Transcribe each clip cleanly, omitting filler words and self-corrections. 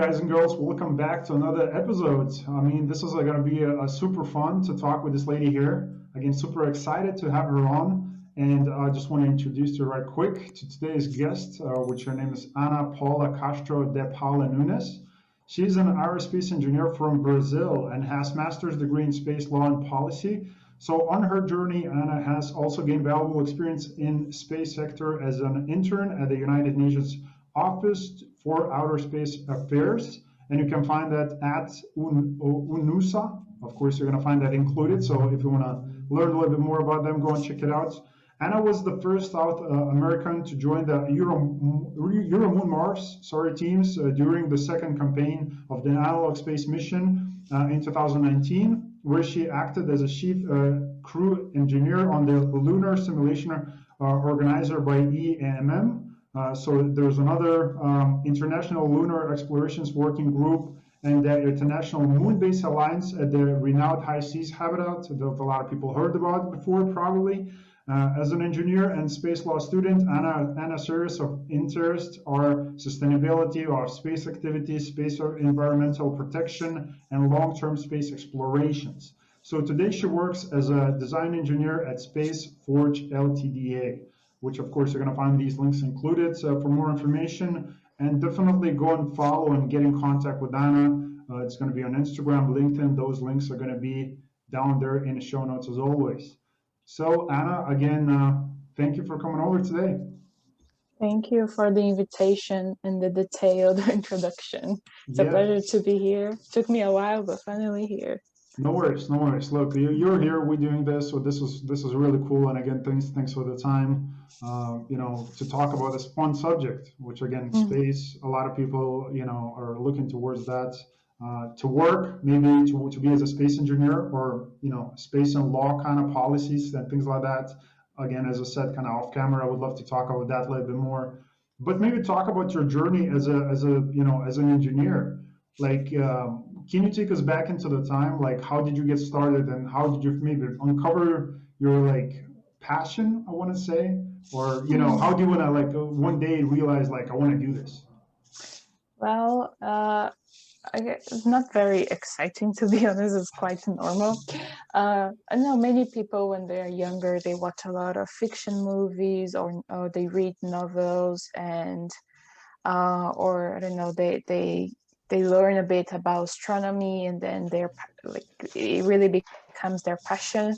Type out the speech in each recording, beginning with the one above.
guys and girls. Welcome back to another episode. I mean, this is going to be a super fun to talk with this lady here. Again, super excited to have her on. And I just want to introduce her right quick to today's guest, which her name is Ana Paula Castro de Paula Nunes. She's an aerospace engineer from Brazil and has master's degree in space law and policy. So on her journey, Ana has also gained valuable experience in space sector as an intern at the United Nations Office for Outer Space Affairs, and you can find that at UNUSA. Of course, you're going to find that included. So if you want to learn a little bit more about them, go and check it out. Anna was the first South American to join the EuroMoonMars teams during the second campaign of the analog space mission in 2019, where she acted as a chief crew engineer on the Lunar Simulation Organizer by EMM. So there's another International Lunar Exploration Working Group and the International Moonbase Alliance at the renowned high seas habitat that a lot of people heard about before, probably. As an engineer and space law student, Anna's areas of interest are sustainability of space activities, space environmental protection, and long-term space explorations. So today she works as a design engineer at Space Forge ltda, which of course you're going to find these links included for more information. And definitely go and follow and get in contact with Anna. It's going to be on Instagram, LinkedIn. Those links are going to be down there in the show notes as always. So Anna, again, thank you for coming over today. Thank you for the invitation and the detailed introduction. It's a pleasure to be here. Took me a while, but finally here. No worries, no worries. Look, you're here. We're doing this, so this is really cool. And again, thanks for the time. To talk about this fun subject, which again, space. A lot of people, are looking towards that to work, maybe to be as a space engineer, or space and law kind of policies and things like that. Again, as I said, kind of off camera, I would love to talk about that a little bit more. But maybe talk about your journey as an engineer. Like, can you take us back into the time? Like, how did you get started, and how did you maybe uncover your passion? I want to say, or how do you want to one day realize I want to do this? Well, it's not very exciting, to be honest. It's quite normal. I know many people when they're younger, they watch a lot of fiction movies, or they read novels, and or I don't know, they learn a bit about astronomy, and then it really becomes their passion.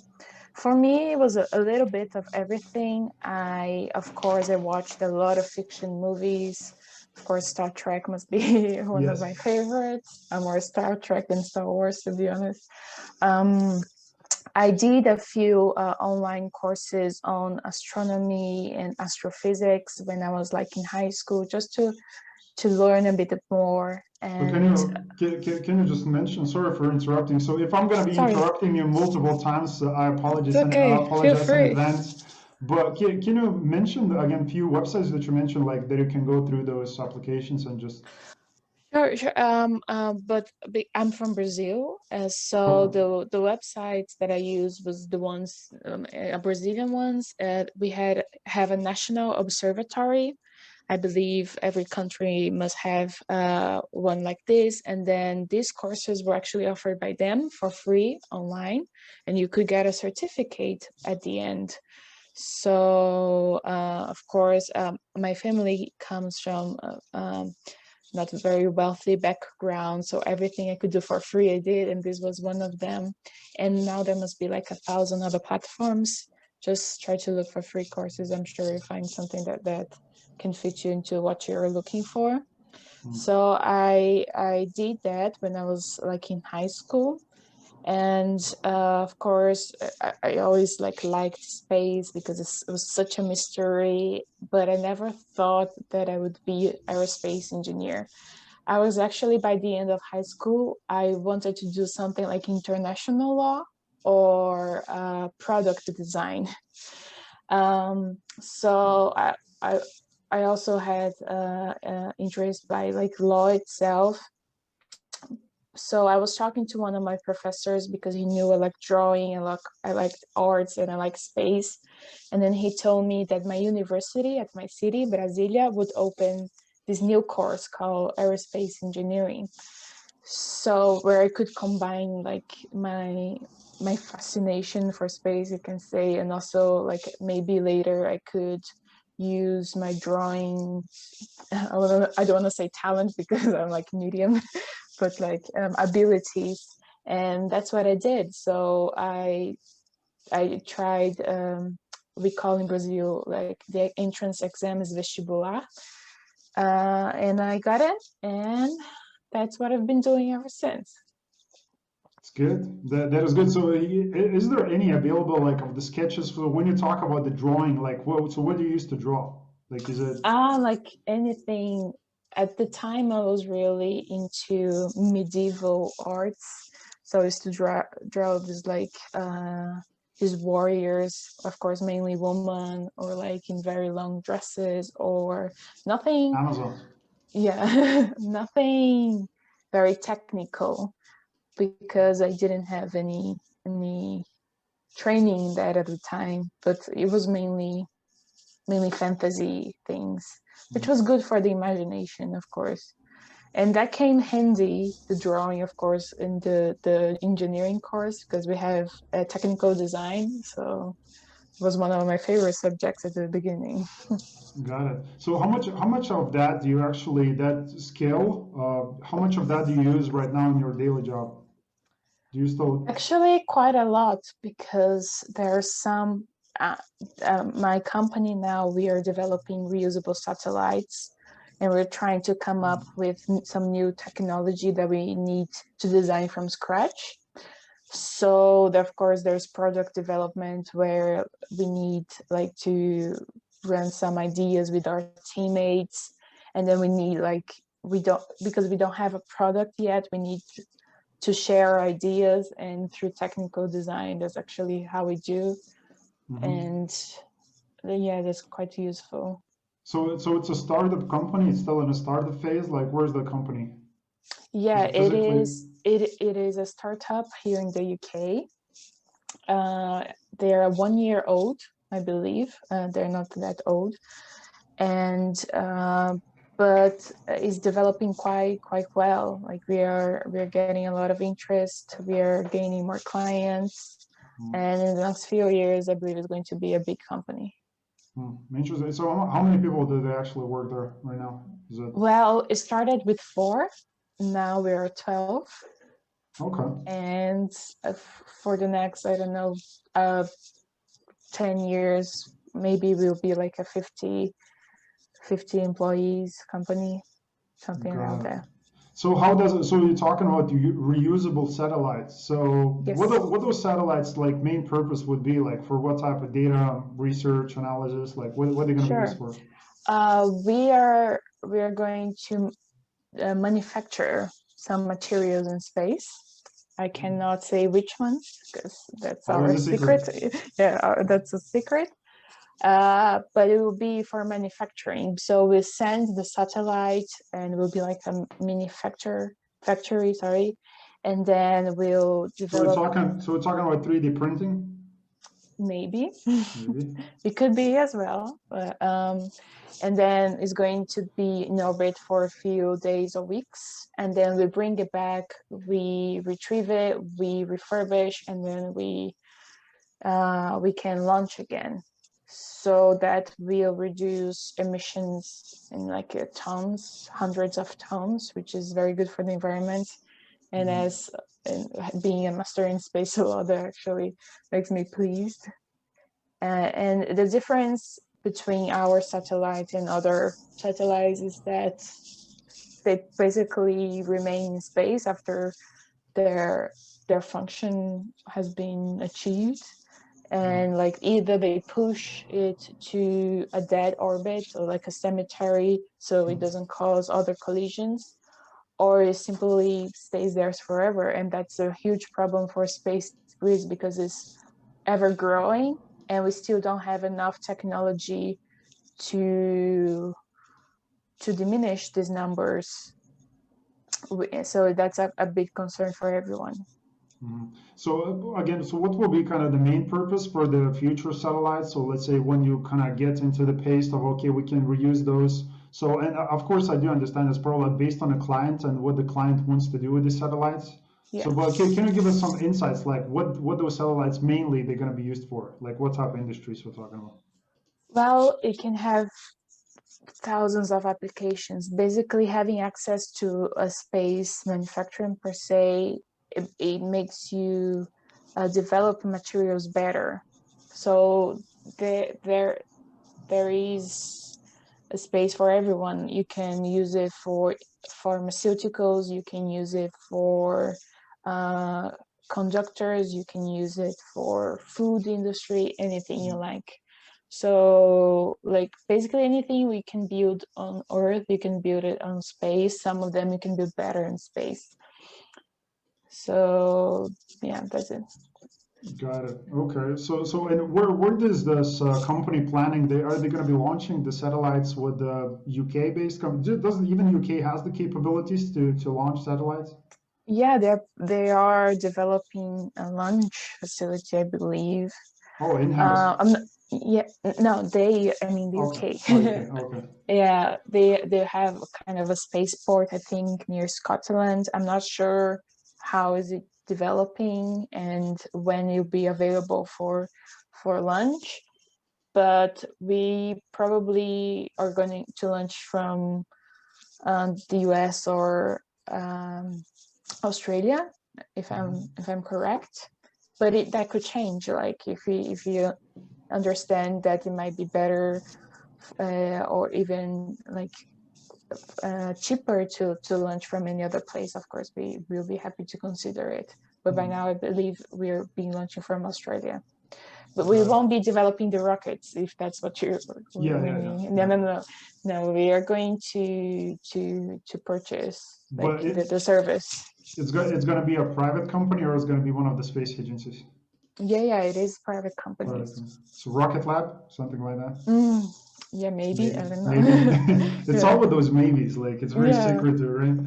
For me, it was a little bit of everything. Of course, I watched a lot of fiction movies. Of course, Star Trek must be one of my favorites. I'm more Star Trek than Star Wars, to be honest. I did a few online courses on astronomy and astrophysics when I was in high school, just to learn a bit more. And can you just mention? Sorry for interrupting. So if I'm going to be interrupting you multiple times, I apologize. It's okay. I apologize in advance. But can you mention again a few websites that you mentioned, that you can go through those applications and just? Sure. But I'm from Brazil, so the websites that I used was the ones, Brazilian ones. We have a national observatory. I believe every country must have one like this. And then these courses were actually offered by them for free online, and you could get a certificate at the end. So, of course, my family comes from not a very wealthy background, so everything I could do for free, I did, and this was one of them. And now there must be 1,000 other platforms. Just try to look for free courses. I'm sure you find something that can fit you into what you're looking for. So I did that when I was in high school. And of course, I always liked space because it was such a mystery, but I never thought that I would be an aerospace engineer. I was actually, by the end of high school, I wanted to do something like international law or product design. So I also had interest by law itself. So I was talking to one of my professors because he knew I like drawing, I liked arts, and I like space. And then he told me that my university at my city, Brasilia, would open this new course called Aerospace Engineering. So where I could combine like my fascination for space, you can say, and also like maybe later I could use my drawing. I don't want to say talent because I'm like medium, but like abilities, and that's what I did. So I tried. We call in Brazil like the entrance exam is vestibular, and I got it, and that's what I've been doing ever since. It's good. That is good. So, is there any available like of the sketches? So, when you talk about the drawing, like, what do you use to draw? Like, is it? Like anything. At the time, I was really into medieval arts, so I used to draw this like these warriors, of course, mainly women, or like in very long dresses, or nothing. Amazon. Yeah, nothing very technical, because I didn't have any training in that at the time, but it was mainly fantasy things, which was good for the imagination, of course. And that came handy, the drawing, of course, in the engineering course, because we have a technical design. So it was one of my favorite subjects at the beginning. Got it. So how much of that do you actually, that skill, how much of that do you use right now in your daily job? Do you still? Actually, quite a lot, because there are some, my company now, we are developing reusable satellites, and we're trying to come up with some new technology that we need to design from scratch. So of course there's product development where we need like to run some ideas with our teammates, and then we need like, because we don't have a product yet, we need to share ideas, and through technical design, that's actually how we do. And yeah, that's quite useful. So it's a startup company. It's still in a startup phase. Like, where's the company? Yeah, Is it physically? it is a startup here in the UK. They are 1 year old, I believe. They're not that old, and but is developing quite well. Like we're getting a lot of interest. We are gaining more clients, and in the next few years, I believe it's going to be a big company. Interesting. So how many people do they actually work there right now? Is it? Well, it started with 4. Now we are 12. Okay. And for the next, I don't know, 10 years, maybe we'll be like a 50 employees company, something around there. So how does it, so you're talking about reusable satellites. So Yes. what those satellites like main purpose would be, like for what type of data research analysis, like what are they going to be used for? We are going to manufacture some materials in space. I cannot say which ones, because that's our secret. Yeah, that's a secret. But it will be for manufacturing. So we send the satellite, and it will be like a mini factory, sorry, and then we'll develop. So we're talking about 3D printing. Maybe. It could be as well, but, and then it's going to be in orbit for a few days or weeks, and then we bring it back, we retrieve it, we refurbish, and then we can launch again. So that will reduce emissions in like tons, hundreds of tons, which is very good for the environment. And as being a master in space law, that actually makes me pleased. And the difference between our satellite and other satellites is that they basically remain in space after their function has been achieved. And like either they push it to a dead orbit, or like a cemetery, so it doesn't cause other collisions, or it simply stays there forever. And that's a huge problem for space grids, because it's ever growing, and we still don't have enough technology to diminish these numbers. So that's a big concern for everyone. So again, so what will be kind of the main purpose for the future satellites? So let's say when you kind of get into the pace of, okay, we can reuse those So, and of course, I do understand it's probably based on the client and what the client wants to do with the satellites. Yeah. So, but can you give us some insights, like what those satellites mainly they're going to be used for? Like what type of industries we're talking about? Well, it can have thousands of applications. Basically, having access to a space manufacturing per se, it makes you develop materials better. So there is a space for everyone. You can use it for pharmaceuticals, you can use it for conductors, you can use it for food industry, anything you like. So like basically anything we can build on Earth, you can build it on space. Some of them you can build better in space. So yeah, that's it. Got it. Okay. So and where does this company planning? Are they going to be launching the satellites with the UK based company? Doesn't even UK has the capabilities to launch satellites? Yeah, they are developing a launch facility, I believe. Oh, in-house. Yeah, no, I mean the UK. Okay. Oh, UK. Okay. Yeah, they have kind of a spaceport, I think, near Scotland. I'm not sure how is it developing and when it'll be available for launch, but we probably are going to launch from the US or Australia, if I'm correct. But that could change, like if you understand that it might be better or even like cheaper to launch from any other place. Of course, we will be happy to consider it. But by now, I believe we're being launching from Australia. But we won't be developing the rockets, if that's what you're meaning. No. We are going to purchase like the service. It's going to be a private company, or it's going to be one of the space agencies? Yeah, it is private companies. So Rocket Lab, something like that. Yeah, maybe. I don't know. Maybe. It's all with those maybes, like it's very secretive, right?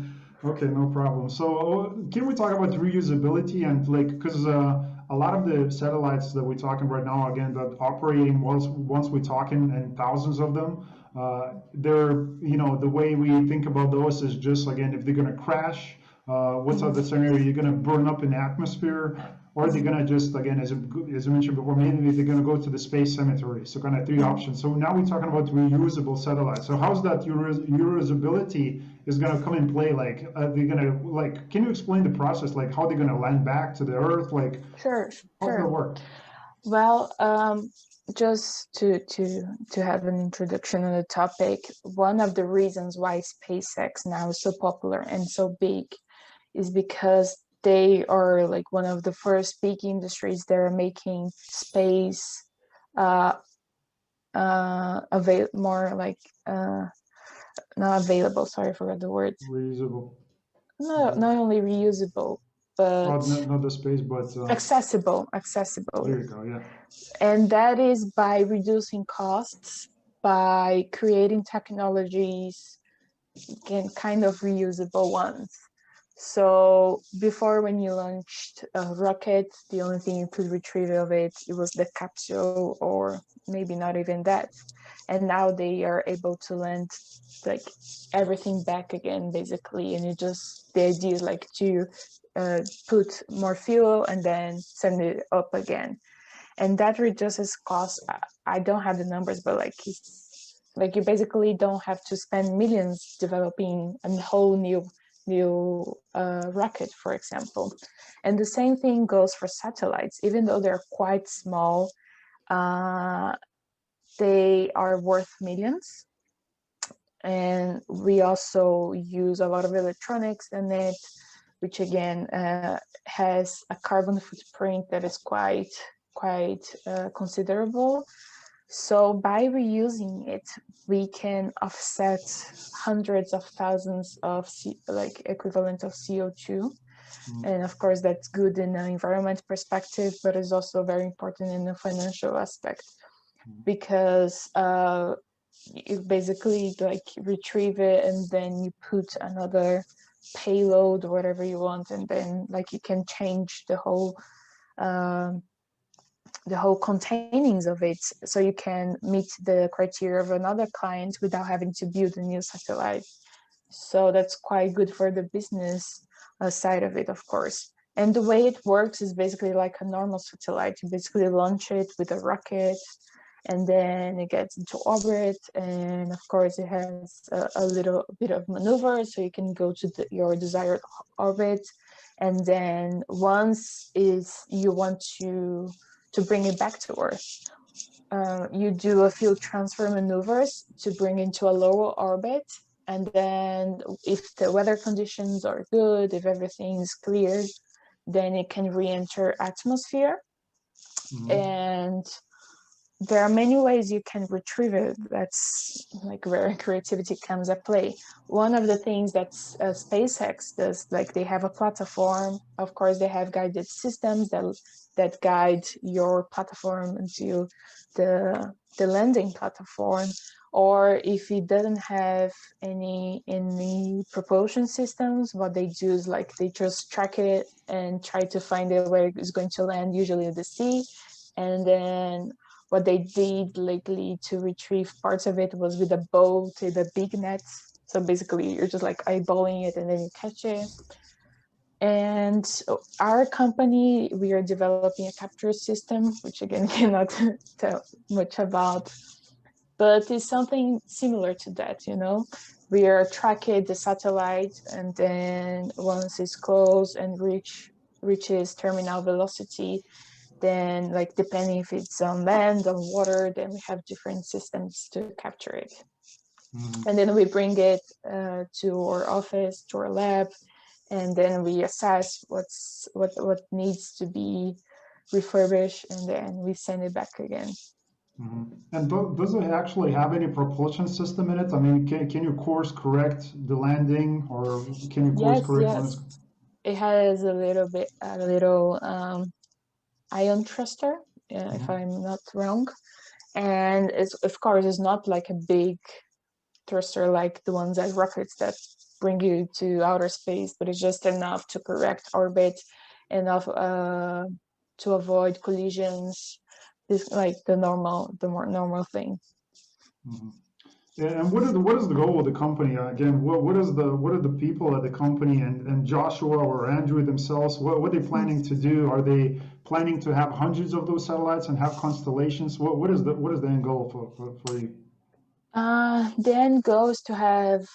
Okay, no problem. So can we talk about reusability and like, because a lot of the satellites that we're talking right now, again, that operating once we're talking and thousands of them, they're, the way we think about those is just, again, if they're going to crash, what's the scenario? You're going to burn up in the atmosphere, or they're going to just, again, as I mentioned before, maybe they're going to go to the space cemetery. So kind of three options. So now we're talking about reusable satellites. So how's that reusability is going to come in play? Like, they're going to, like, can you explain the process? Like, how they're going to land back to the Earth? Like, sure. How's that work? Well, just to have an introduction on the topic, one of the reasons why SpaceX now is so popular and so big is because they are like one of the first big industries that are making space more like not available. Sorry, I forgot the word. Reusable. No, not only reusable, but not the space, but accessible. There you go. Yeah. And that is by reducing costs, by creating technologies, again, kind of reusable ones. So before, when you launched a rocket, the only thing you could retrieve of it was the capsule, or maybe not even that. And now they are able to land like everything back again, basically. And the idea is like to put more fuel and then send it up again. And that reduces costs. I don't have the numbers, but like you basically don't have to spend millions developing a whole new rocket, for example. And the same thing goes for satellites. Even though they're quite small, they are worth millions. And we also use a lot of electronics in it, which again has a carbon footprint that is quite considerable. So by reusing it, we can offset hundreds of thousands of equivalent of CO2. And of course, that's good in an environment perspective, but it's also very important in the financial aspect, because you basically like retrieve it and then you put another payload or whatever you want, and then like you can change the whole the whole containings of it, so you can meet the criteria of another client without having to build a new satellite. So that's quite good for the business side of it, of course. And the way it works is basically like a normal satellite. You basically launch it with a rocket, and then it gets into orbit. And of course, it has a little bit of maneuver, so you can go to your desired orbit. And then once you want to bring it back to Earth, you do a few transfer maneuvers to bring into a lower orbit. And then if the weather conditions are good, if everything is clear, then it can re-enter atmosphere. And there are many ways you can retrieve it. That's like where creativity comes at play. One of the things that SpaceX does, like they have a platform. Of course, they have guided systems that guide your platform into the landing platform. Or if it doesn't have any propulsion systems, what they do is like they just track it and try to find it where it's going to land, usually at the sea. And then what they did lately to retrieve parts of it was with a boat with a big net. So basically you're just like eyeballing it and then you catch it. And our company, we are developing a capture system, which again cannot tell much about, but it's something similar to that, you know. We are tracking the satellite, and then once it's close and reaches terminal velocity, then like depending if it's on land, on water, then we have different systems to capture it. And then we bring it to our office, to our lab, and then we assess what needs to be refurbished, and then we send it back again. And does it actually have any propulsion system in it? I mean, can you course correct the landing, or can you course correct when it's... It has a little ion thruster, if I'm not wrong. And it's, of course, it's not like a big thruster like the ones at rockets that bring you to outer space, but it's just enough to correct orbit, enough to avoid collisions. It's like the more normal thing. And what is the goal of the company? Again, what are the people at the company and Joshua or Andrew themselves? What are they planning to do? Are they planning to have hundreds of those satellites and have constellations? What is the end goal for you? The end goal is to have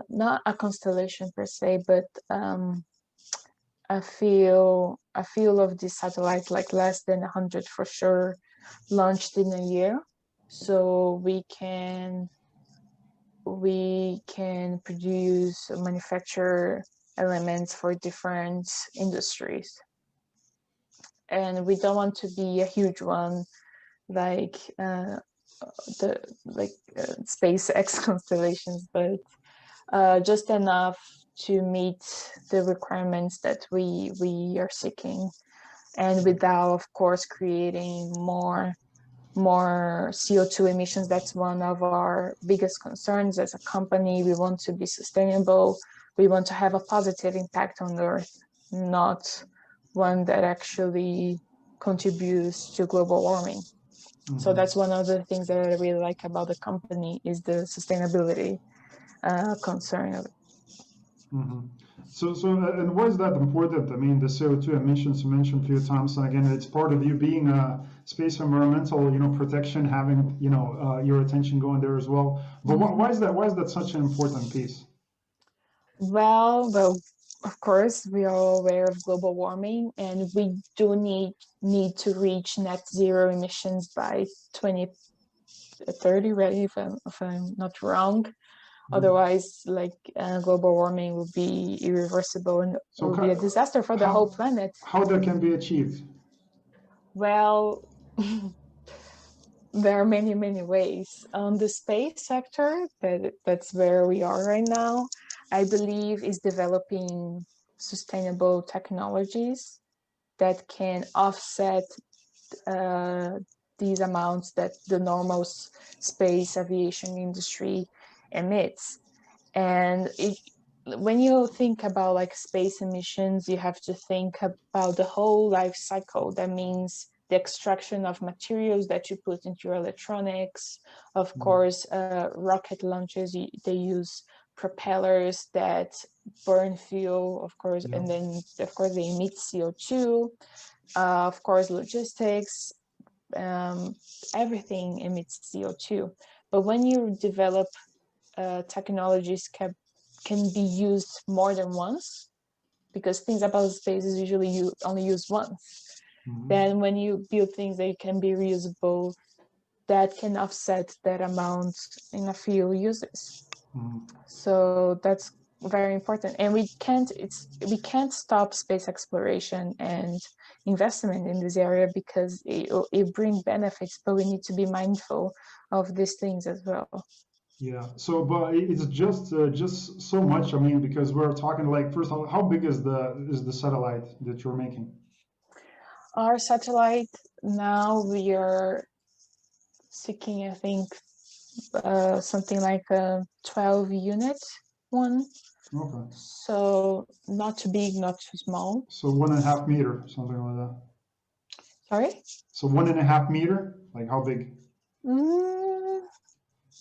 not a constellation per se, but a few of these satellites, like less than 100 for sure, launched in a year, so we can produce, manufacture elements for different industries. And we don't want to be a huge one like SpaceX constellations, but just enough to meet the requirements that we are seeking, and without, of course, creating more CO2 emissions. That's one of our biggest concerns as a company. We want to be sustainable. We want to have a positive impact on the Earth, not one that actually contributes to global warming. So that's one of the things that I really like about the company, is the sustainability concern of it. So and why is that important? I mean, the CO2 emissions you mentioned a few times, and again, it's part of you being a space environmental, protection, having your attention going there as well. But why is that such an important piece? Well, of course, we are all aware of global warming, and we do need to reach net zero emissions by 2030, right? If I'm not wrong. Otherwise, global warming will be irreversible and will be a disaster for the whole planet. How that can be achieved? Well, there are many ways. On the space sector, that's where we are right now, I believe, is developing sustainable technologies that can offset these amounts that the normal space aviation industry emits. And when you think about space emissions, you have to think about the whole life cycle. That means the extraction of materials that you put into your electronics. Of course, rocket launches, they use propellers that burn fuel, of course, and then, of course, they emit CO2. Of course, logistics, everything emits CO2. But when you develop technologies can be used more than once, because things about space is usually you only use once. Then when you build things that can be reusable, that can offset that amount in a few uses. So that's very important. And we can't stop space exploration and investment in this area, because it brings benefits, but we need to be mindful of these things as well. Yeah. So, but it's just so much. I mean, because we're talking, like, first of all, how big is the satellite that you're making? Our satellite now, we are seeking, I think, something like a 12-unit one. Okay. So not too big, not too small. So 1.5 meter, something like that. Sorry? So 1.5 meter, like how big?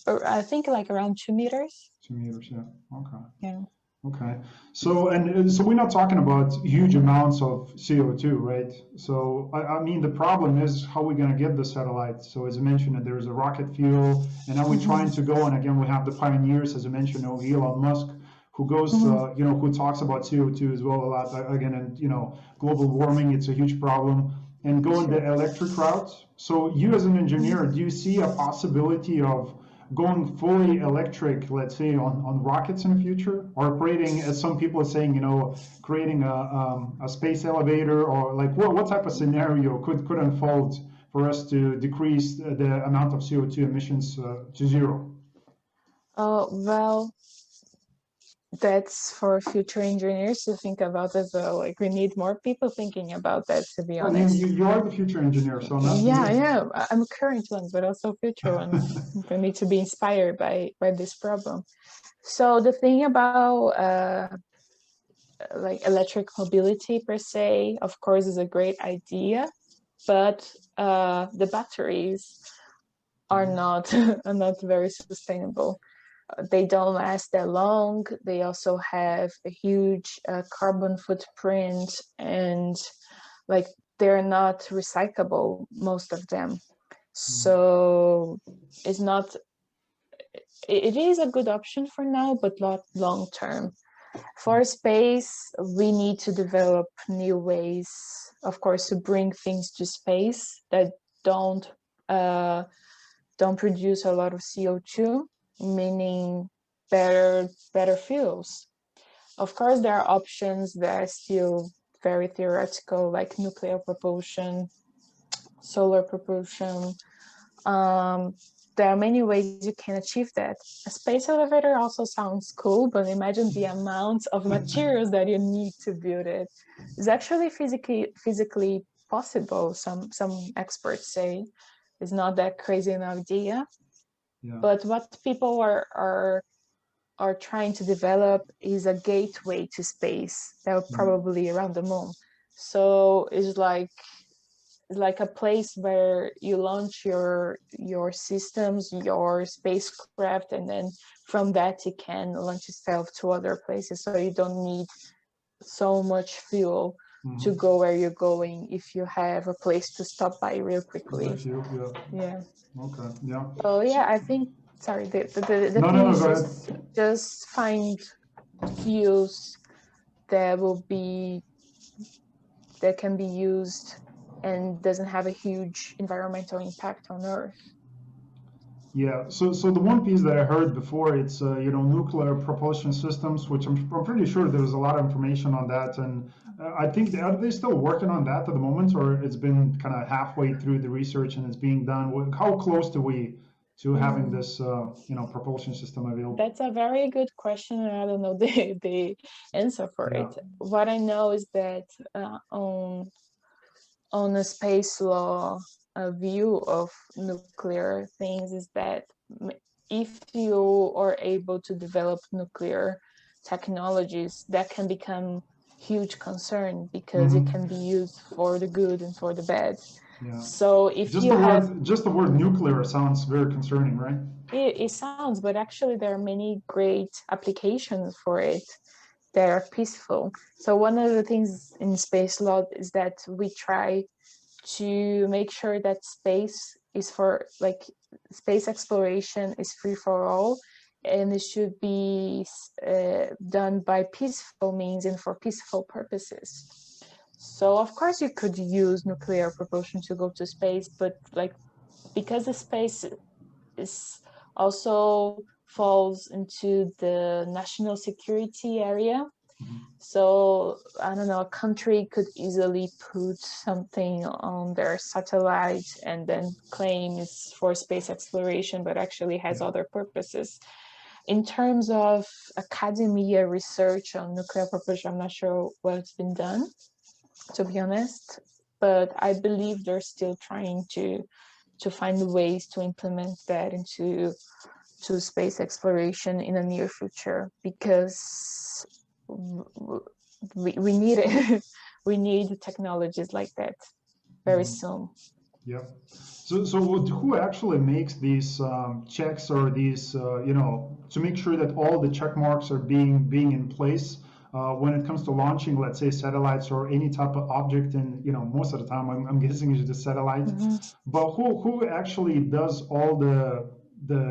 I think like around 2 meters. 2 meters, yeah. Okay. Yeah. Okay. So, and so we're not talking about huge amounts of CO2, right? So, I mean, the problem is how we're going to get the satellite. So, as I mentioned, there's a rocket fuel, and now we're trying to go, and again, we have the pioneers, as I mentioned, Elon Musk, who goes, who talks about CO2 as well a lot. Again, and, global warming, it's a huge problem. And going the electric route. So, you as an engineer, do you see a possibility of going fully electric, let's say, on rockets in the future, or creating, as some people are saying, creating a space elevator, or like what type of scenario could unfold for us to decrease the amount of CO2 emissions to zero? Well, that's for future engineers to think about as well. Like, we need more people thinking about that, to be honest. You are the future engineer, so not yeah, I'm a current one, but also future one. I need to be inspired by this problem. So the thing about like electric mobility per se, of course, is a great idea, but the batteries are not very sustainable. They don't last that long. They also have a huge carbon footprint, and like they're not recyclable, most of them. So it's not, it is a good option for now, but not long term. For space, we need to develop new ways, of course, to bring things to space that don't produce a lot of CO2, meaning better fuels. Of course, there are options that are still very theoretical, like nuclear propulsion, solar propulsion. There are many ways you can achieve that. A space elevator also sounds cool, but imagine the amount of materials that you need to build it. It's actually physically possible. Some experts say it's not that crazy an idea. Yeah. But what people are trying to develop is a gateway to space that will probably around the moon. So it's like a place where you launch your systems, your spacecraft, and then from that it can launch itself to other places. So you don't need so much fuel to go where you're going if you have a place to stop by real quickly. Yeah. Okay. Yeah. So yeah, I think. Sorry. The thing is just find fuels that can be used and doesn't have a huge environmental impact on Earth. Yeah, so the one piece that I heard before, it's nuclear propulsion systems, which I'm pretty sure there's a lot of information on that, and I think are they still working on that at the moment, or it's been kind of halfway through the research and it's being done? How close are we to having this propulsion system available? That's a very good question, and I don't know the answer for it. What I know is that on a space law view of nuclear things is that if you are able to develop nuclear technologies, that can become huge concern because it can be used for the good and for the bad. Yeah. So if Just you the have, word, just the word nuclear sounds very concerning, right? it sounds, but actually there are many great applications for it that are peaceful. So one of the things in space law is that we try to make sure that space is for, like, space exploration is free for all, and it should be done by peaceful means and for peaceful purposes. So of course you could use nuclear propulsion to go to space, but like, because the space is also falls into the national security area. So I don't know, a country could easily put something on their satellite and then claim it's for space exploration, but actually has other purposes. In terms of academia research on nuclear propulsion, I'm not sure what's been done, to be honest, but I believe they're still trying to find ways to implement that into space exploration in the near future, because we need it. We need technologies like that very soon. Yeah. So who actually makes these checks or these, to make sure that all the check marks are being in place when it comes to launching, let's say, satellites or any type of object? And most of the time, I'm guessing it's the satellite. But who actually does all the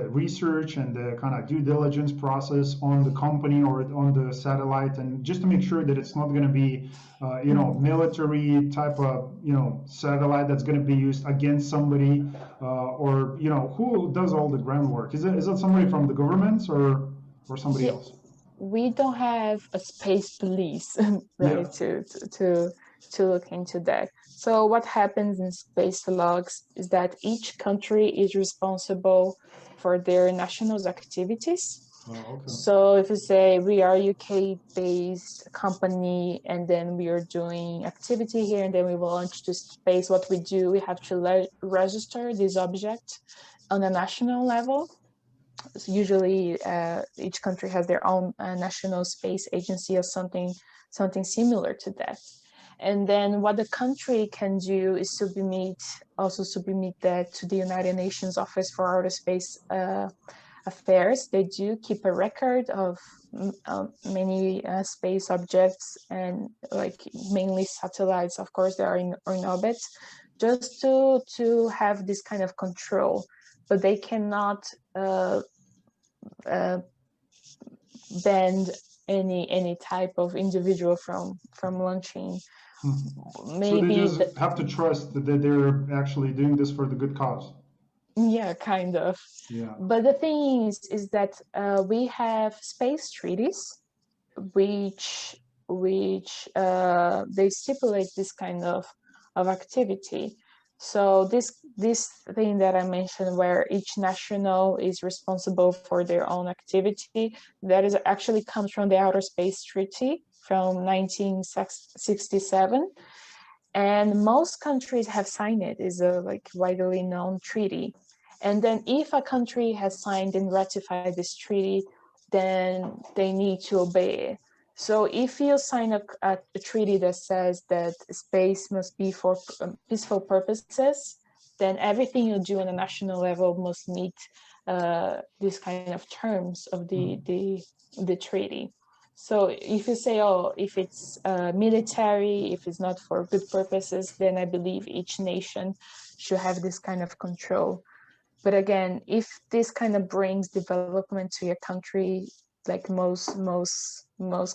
research and the kind of due diligence process on the company or on the satellite, and just to make sure that it's not going to be military type of satellite that's going to be used against somebody, or who does all the groundwork? Is it somebody from the governments or somebody else? We don't have a space police, right? To look into that. So what happens in space logs is that each country is responsible for their national activities. Oh, okay. So if you say we are UK-based company and then we are doing activity here and then we will launch to space, what we do, we have to register this object on a national level. So usually each country has their own national space agency or something similar to that. And then what the country can do is submit that to the United Nations Office for Outer Space Affairs. They do keep a record of many space objects, and like mainly satellites, of course, that are in orbit, just to have this kind of control. But they cannot ban any type of individual from launching. Maybe so they just have to trust that they're actually doing this for the good cause. Yeah, kind of. Yeah. But the thing is that we have space treaties, which they stipulate this kind of activity. So this thing that I mentioned, where each national is responsible for their own activity, that is actually comes from the Outer Space Treaty from 1967. And most countries have signed it. It's a widely known treaty. And then if a country has signed and ratified this treaty, then they need to obey it. So if you sign a treaty that says that space must be for peaceful purposes, then everything you do on a national level must meet these kind of terms of the treaty. So if you say, oh, if it's military, if it's not for good purposes, then I believe each nation should have this kind of control. But again, if this kind of brings development to your country, like most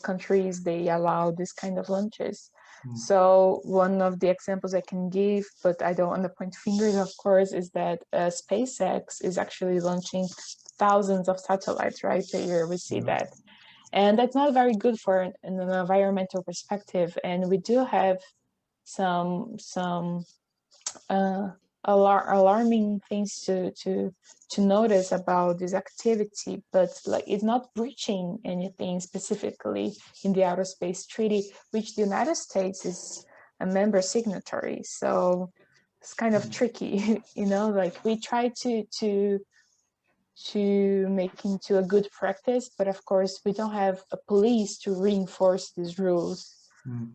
countries, they allow this kind of launches. So one of the examples I can give, but I don't want to point fingers, of course, is that SpaceX is actually launching thousands of satellites, right, per year. We see that. And that's not very good for an environmental perspective. And we do have some alarming things to notice about this activity, but it's not breaching anything specifically in the Outer Space Treaty, which the United States is a member signatory. So it's kind of tricky, we try to make into a good practice, but of course we don't have a police to reinforce these rules.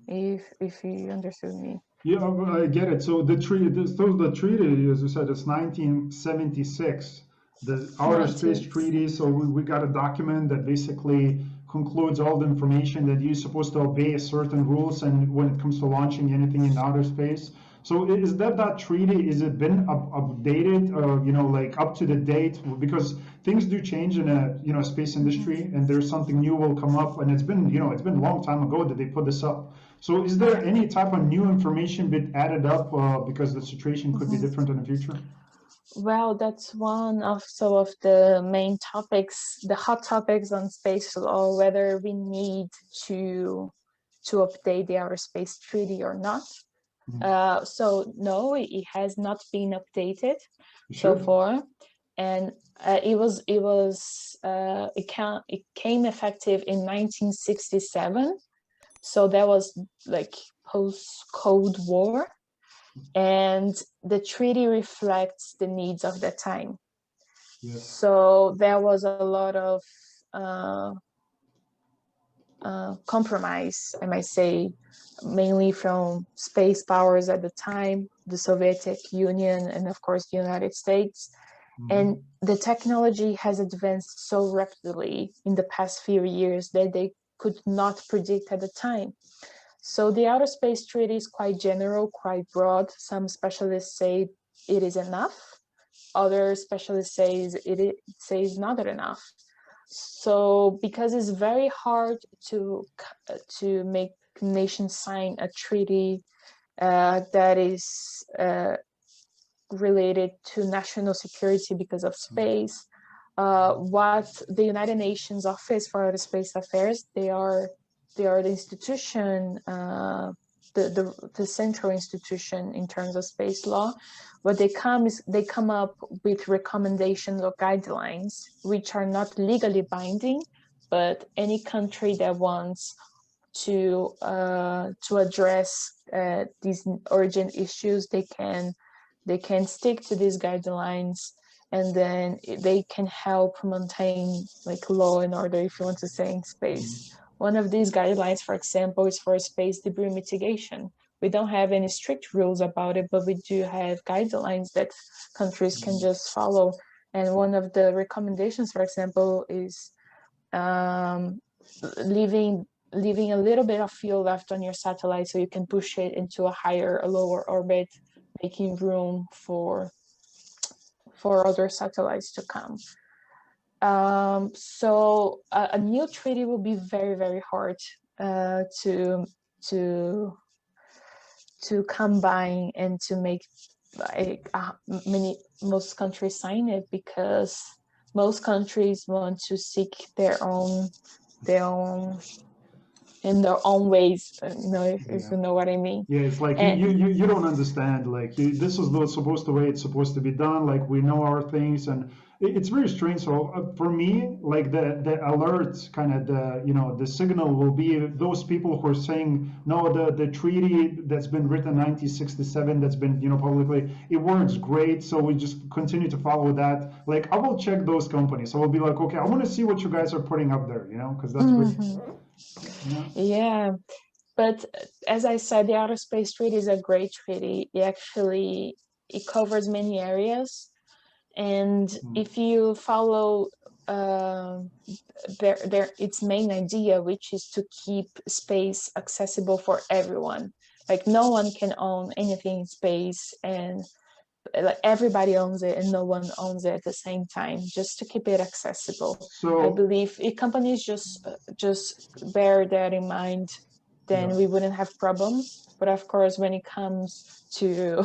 If you understood me. Yeah, I get it. So the treaty, so the treaty, as you said, it's 1976, the Outer Space 19. Treaty. So we got a document that basically concludes all the information that you're supposed to obey certain rules, and when it comes to launching anything in outer space. So is that treaty? Is it been updated, like up to the date? Because things do change in a space industry, and there's something new will come up, and it's been a long time ago that they put this up. So is there any type of new information been added up because the situation could be different in the future? Well, that's one of some of the main topics, the hot topics on space law, whether we need to update the Outer Space Treaty or not. So no, it has not been updated so far, and it came effective in 1967. So that was like post-Cold War, and the treaty reflects the needs of the time. Yes. So there was a lot of compromise, I might say, mainly from space powers at the time, the Soviet Union, and of course the United States. And the technology has advanced so rapidly in the past few years that they could not predict at the time. So the Outer Space Treaty is quite general, quite broad. Some specialists say it is enough. Other specialists say it's not enough. So because it's very hard to make nations sign a treaty that is related to national security because of space, what the United Nations Office for Outer Space Affairs, they are the institution, the central institution in terms of space law. What they come up with recommendations or guidelines which are not legally binding, but any country that wants to address these urgent issues, they can stick to these guidelines, and then they can help maintain like law and order, if you want to say, in space. One of these guidelines, for example, is for space debris mitigation. We don't have any strict rules about it, but we do have guidelines that countries can just follow. And one of the recommendations, for example, is leaving a little bit of fuel left on your satellite so you can push it into a lower orbit, making room for other satellites to come. So a new treaty will be very, very hard to combine and to make like most countries sign it, because most countries want to seek their own in their own ways, if you know what I mean. Yeah, it's like you don't understand. Like this is not supposed the way it's supposed to be done. Like we know our things, and it's very strange. So for me, like the alert, kind of the signal will be those people who are saying no, the treaty that's been written in 1967, that's been publicly, it works great. So we just continue to follow that. Like I will check those companies. I will be like, okay, I want to see what you guys are putting up there. Because that's yeah. But as I said, the Outer Space Treaty is a great treaty. It covers many areas, and if you follow its main idea, which is to keep space accessible for everyone. Like no one can own anything in space, and like everybody owns it, and no one owns it at the same time, just to keep it accessible. So I believe if companies just bear that in mind, then we wouldn't have problems. But of course, when it comes to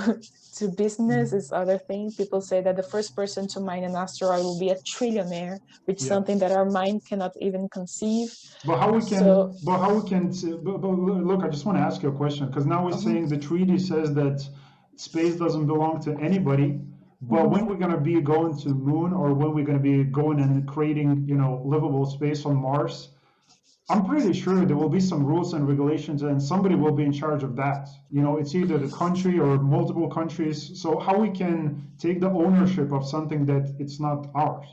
business, it's other things. People say that the first person to mine an asteroid will be a trillionaire, which is something that our mind cannot even conceive. But how we can? Look, I just want to ask you a question, because now we're saying the treaty says that space doesn't belong to anybody. But when we're going to be going to the moon, or when we're going to be going and creating, livable space on Mars, I'm pretty sure there will be some rules and regulations, and somebody will be in charge of that. It's either the country or multiple countries. So how we can take the ownership of something that it's not ours?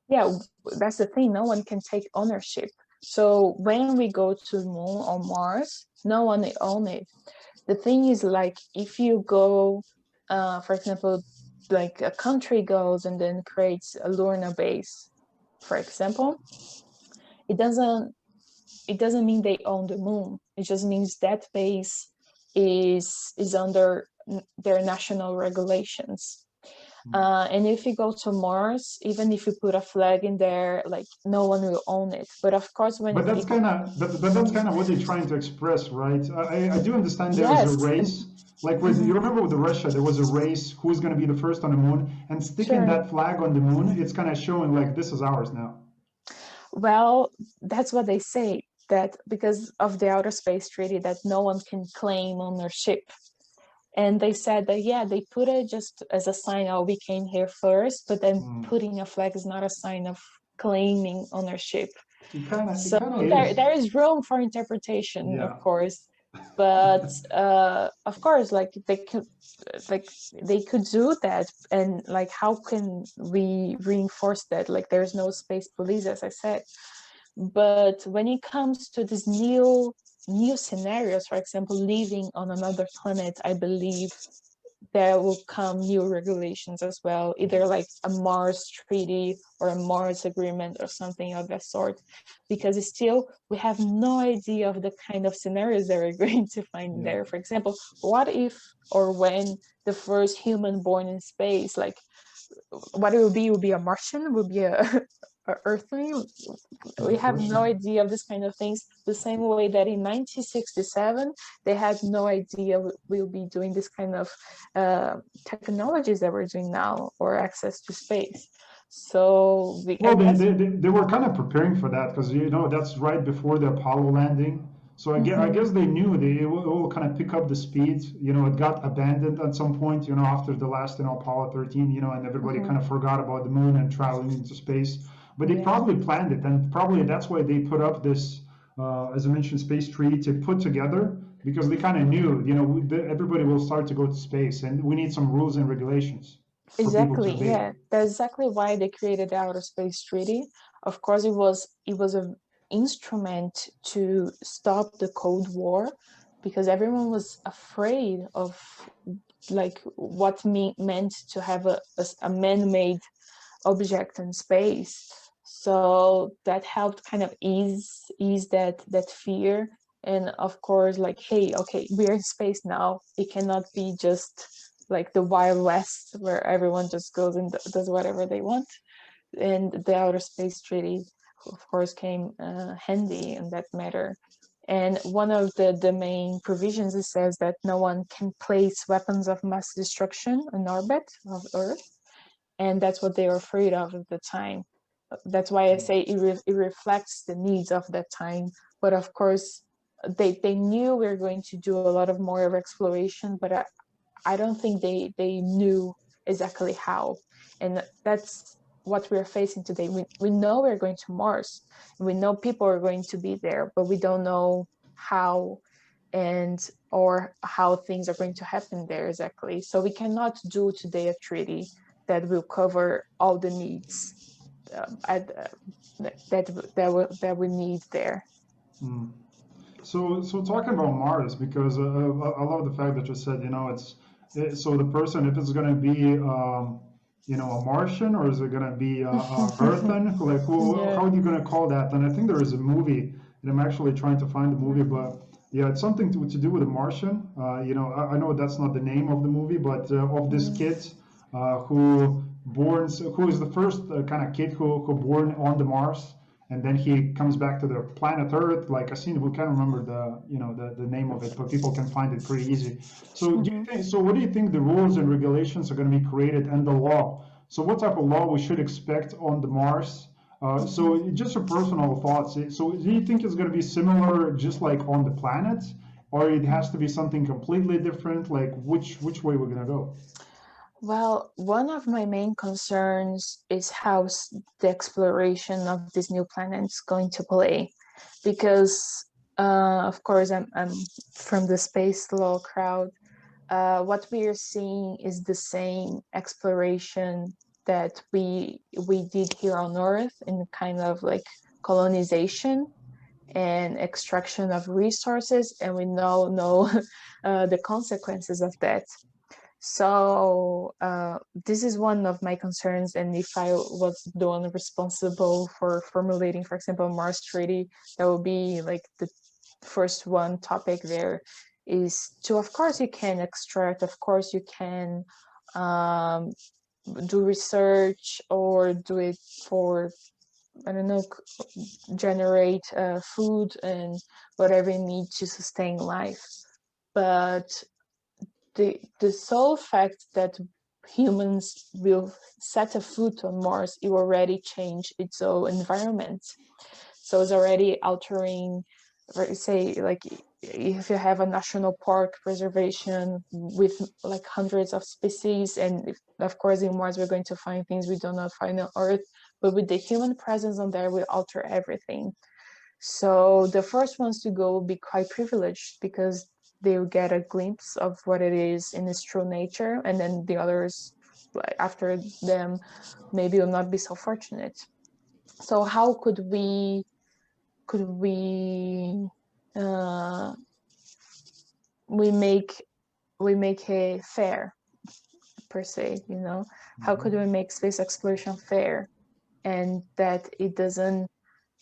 Yeah, that's the thing. No one can take ownership. So when we go to the moon or Mars, no one will own it. the thing is, like, if you go, for example, like a country goes and then creates a lunar base, for example, it doesn't mean they own the moon. It just means that base is under their national regulations. And if you go to Mars, even if you put a flag in there, like, no one will own it. But of course, when But that's it kind of that's kind of what they're trying to express, right? I do understand there is a yes, race. Like with you remember with Russia, there was a race who's going to be the first on the moon, and sticking sure. that flag on the moon, it's kind of showing like this is ours now. Well, that's what they say, that because of the Outer Space Treaty, that no one can claim ownership. And they said that, yeah, they put it just as a sign, oh, we came here first, but then putting a flag is not a sign of claiming ownership. It So kind of is. there is room for interpretation, of Yeah. course. But of course, like, they could do that. And like, how can we reinforce that? Like, there's no space police, as I said. But when it comes to these new scenarios, for example, living on another planet, I believe there will come new regulations as well, either like a Mars treaty or a Mars agreement or something of that sort, because still we have no idea of the kind of scenarios that we're going to find there. For example, what if or when the first human born in space, like, what it will be a Martian, will be a Earthling. We have no idea of this kind of things, the same way that in 1967 they had no idea we'll be doing this kind of technologies that we're doing now, or access to space. So Well, they were kind of preparing for that because that's right before the Apollo landing. So I guess they knew it will kind of pick up the speed. It got abandoned at some point. After the last Apollo 13. And everybody kind of forgot about the moon and traveling into space. But they probably planned it, and probably that's why they put up this, as I mentioned, space treaty to put together, because they kind of knew, everybody will start to go to space, and we need some rules and regulations for people to exactly, obey. yeah, that's exactly why they created the Outer Space Treaty. Of course, it was an instrument to stop the Cold War, because everyone was afraid of, like, what meant to have a man-made object in space. So that helped kind of ease that fear. And of course, like, hey, okay, we're in space now. It cannot be just like the Wild West where everyone just goes and does whatever they want. And the Outer Space Treaty, of course, came handy in that matter. And one of the main provisions, it says that no one can place weapons of mass destruction in orbit of Earth. And that's what they were afraid of at the time. That's why I say it reflects the needs of that time. But of course, they knew we were going to do a lot of more of exploration, but I don't think they knew exactly how. And that's what we're facing today. We know we're going to Mars. We know people are going to be there, but we don't know how or how things are going to happen there exactly. So we cannot do today a treaty that will cover all the needs that we need there. So talking about Mars, because I love the fact that you said, so the person, if it's going to be, a Martian, or is it going to be Earthen? Like, how are you going to call that? And I think there is a movie, and I'm actually trying to find the movie, but yeah, it's something to do with a Martian. I know that's not the name of the movie, but of this kid who is the first kind of kid who born on the Mars, and then he comes back to the planet Earth. Like I seen, we can't remember the name of it, but people can find it pretty easy. So what do you think the rules and regulations are going to be created, and the law? So what type of law we should expect on the Mars? So just your personal thoughts. So do you think it's going to be similar, just like on the planet, or it has to be something completely different? Like which way we're going to go? Well, one of my main concerns is how the exploration of this new planet is going to play, because of course I'm from the space law crowd. What we are seeing is the same exploration that we did here on Earth, in kind of like colonization. and extraction of resources, and we now know the consequences of that. So this is one of my concerns, and if I was the one responsible for formulating, for example, Mars Treaty, that would be like the first one topic there is to, of course you can extract, of course you can do research or do it for, I don't know, generate food and whatever you need to sustain life. But the sole fact that humans will set a foot on Mars, it already changed its own environment. So it's already altering, say, like if you have a national park preservation with like hundreds of species, and if, of course in Mars we're going to find things we do not find on Earth, but with the human presence on there, we alter everything. So the first ones to go will be quite privileged because they'll get a glimpse of what it is in its true nature, and then the others after them maybe will not be so fortunate. So how could we make it fair, per se, you know? How could we make space exploration fair and that it doesn't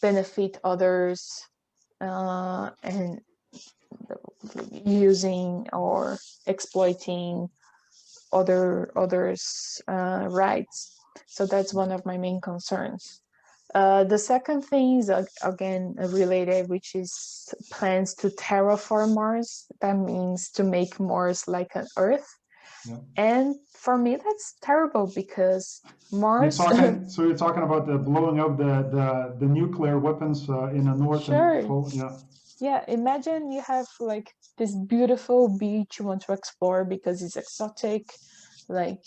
benefit others and using or exploiting others' rights? So that's one of my main concerns. The second thing is again related, which is plans to terraform Mars. That means to make Mars like an Earth. Yeah. And for me, that's terrible because Mars. So you're talking about the blowing up the nuclear weapons in the north. Sure. And yeah. Yeah, imagine you have like this beautiful beach you want to explore because it's exotic, like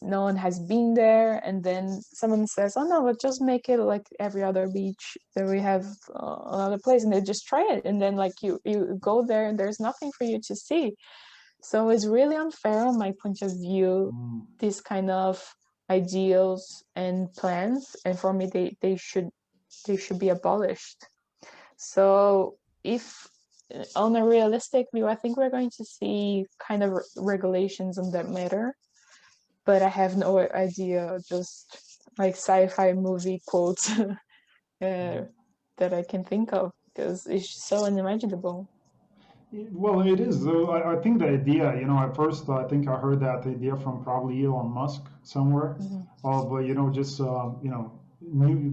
no one has been there, and then someone says, oh no, but just make it like every other beach that we have another place, and they just try it, and then like you go there and there's nothing for you to see. So it's really unfair on my point of view, these kind of ideals and plans, and for me they should be abolished. So if on a realistic view, I think we're going to see kind of regulations on that matter, but I have no idea, just like sci-fi movie quotes that I can think of, because it's so unimaginable. Well, it is though. I think the idea, at first I think I heard that idea from probably Elon Musk somewhere, of just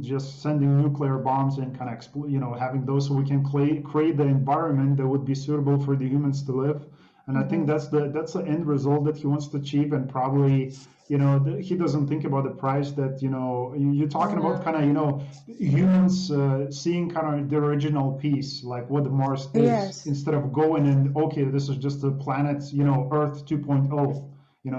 just sending nuclear bombs and kind of having those so we can create the environment that would be suitable for the humans to live. And I think that's the end result that he wants to achieve, and probably he doesn't think about the price that you're talking about, kind of humans seeing kind of the original piece, like what the Mars is, Yes. instead of going and okay, this is just a planet, Earth 2.0,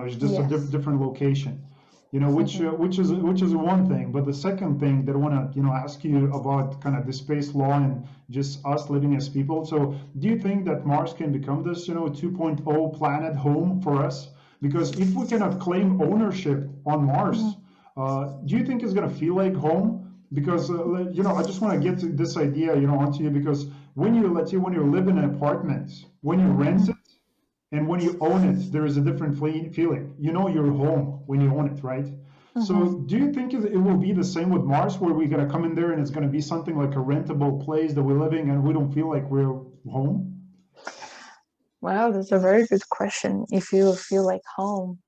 it's just a different location, which is one thing. But the second thing that I want to ask you about kind of the space law and just us living as people. So do you think that Mars can become this 2.0 planet home for us? Because if we cannot claim ownership on Mars, do you think it's going to feel like home? Because I just want to get to this idea onto you, because when you live in an apartment, when you rent it and when you own it, there is a different feeling. You're home when you own it, right? So do you think it will be the same with Mars, where we're going to come in there and it's going to be something like a rentable place that we're living and we don't feel like we're home? Wow, that's a very good question. If you feel like home,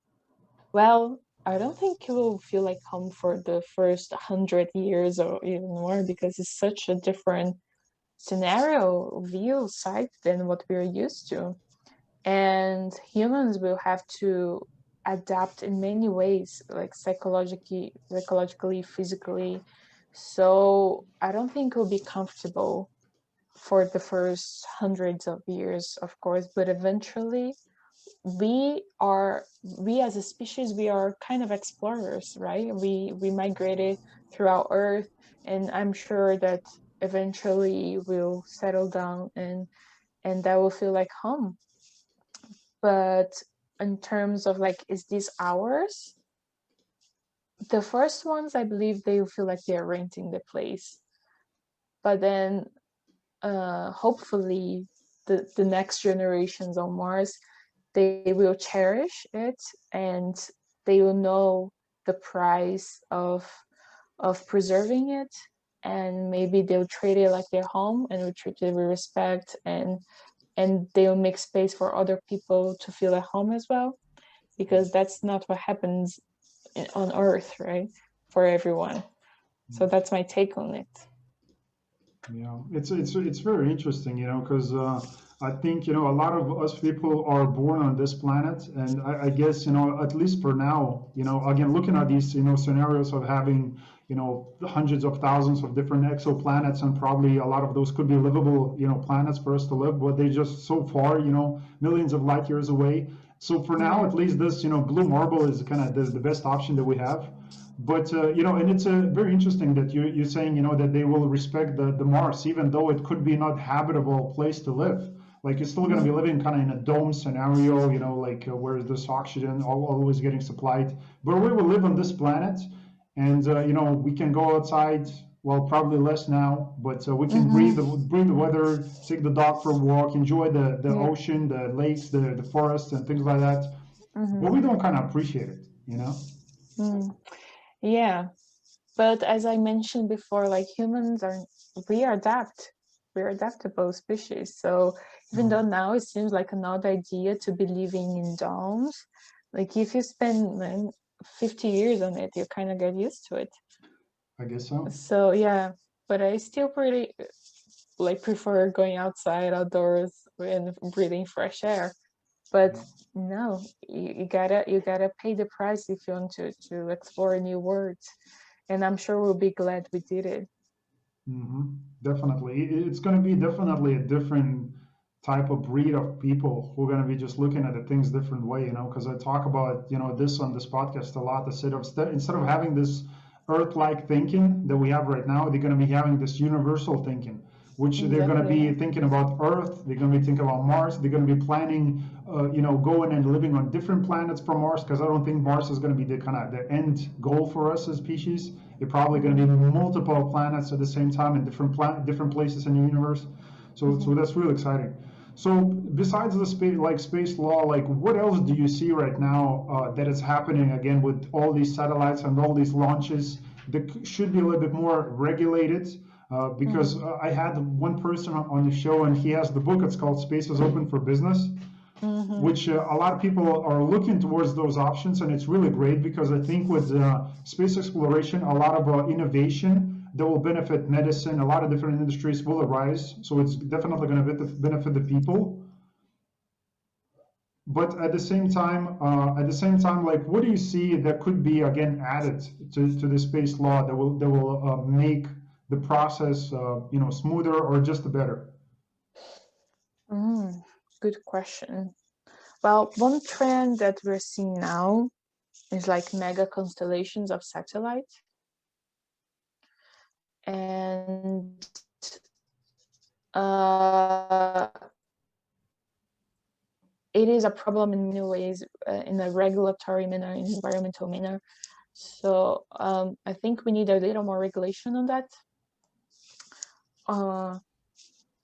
well, I don't think you will feel like home for the first 100 years or even more, because it's such a different scenario, view, site than what we're used to. And humans will have to adapt in many ways, like psychologically, physically. So I don't think we'll be comfortable for the first hundreds of years, of course, but eventually we as a species, we are kind of explorers, right? We migrated throughout Earth, and I'm sure that eventually we'll settle down and that will feel like home. But in terms of like, is this ours? The first ones, I believe they will feel like they're renting the place. But then hopefully the next generations on Mars, they will cherish it, and they will know the price of preserving it, and maybe they'll treat it like their home and will treat it with respect, and they'll make space for other people to feel at home as well, because that's not what happens on Earth, right? For everyone. So that's my take on it. Yeah, it's very interesting, you know, because I think, you know, a lot of us people are born on this planet, and I guess, you know, at least for now, you know, again, looking at these, you know, scenarios of having, you know, hundreds of thousands of different exoplanets, and probably a lot of those could be livable, you know, planets for us to live, but they're just so far, you know, millions of light years away. So for now, at least this, you know, blue marble is kind of the best option that we have. But you know, and it's very interesting that you're saying, you know, that they will respect the Mars, even though it could be not habitable place to live. Like you're still going to be living kind of in a dome scenario, you know, like where this oxygen always getting supplied. But we will live on this planet, and you know, we can go outside. Well, probably less now, but we can breathe the weather, take the dog for a walk, enjoy the ocean, the lakes, the forests, and things like that. But we don't kind of appreciate it, you know. Yeah, but as I mentioned before, like humans we're adaptable species. So even though now it seems like an odd idea to be living in domes, like if you spend 50 years on it, you kind of get used to it. I guess so. So yeah, but I still pretty like prefer going outside, outdoors, and breathing fresh air. But no, you gotta pay the price if you want to explore new worlds, and I'm sure we'll be glad we did it. Definitely, it's going to be definitely a different type of breed of people who are going to be just looking at the things different way, you know. Because I talk about, you know, this on this podcast a lot. Instead of having this Earth-like thinking that we have right now, they're going to be having this universal thinking, which they're going to be thinking about Earth. They're going to be thinking about Mars. They're going to be planning, you know, going and living on different planets from Mars. Because I don't think Mars is going to be the kind of the end goal for us as species. They're probably going to be multiple planets at the same time in different places in the universe. So that's really exciting. So besides the space law, like what else do you see right now that is happening again with all these satellites and all these launches that should be a little bit more regulated? Because I had one person on the show, and he has the book. It's called Space is Open for Business, which a lot of people are looking towards those options, and it's really great because I think with space exploration, a lot of innovation that will benefit medicine, a lot of different industries will arise. So it's definitely going to benefit the people. But at the same time, like what do you see that could be again added to the space law that will make the process, you know, smoother or just better? Good question. Well, one trend that we're seeing now is like mega constellations of satellites. And it is a problem in many ways, in a regulatory manner, in environmental manner. So I think we need a little more regulation on that.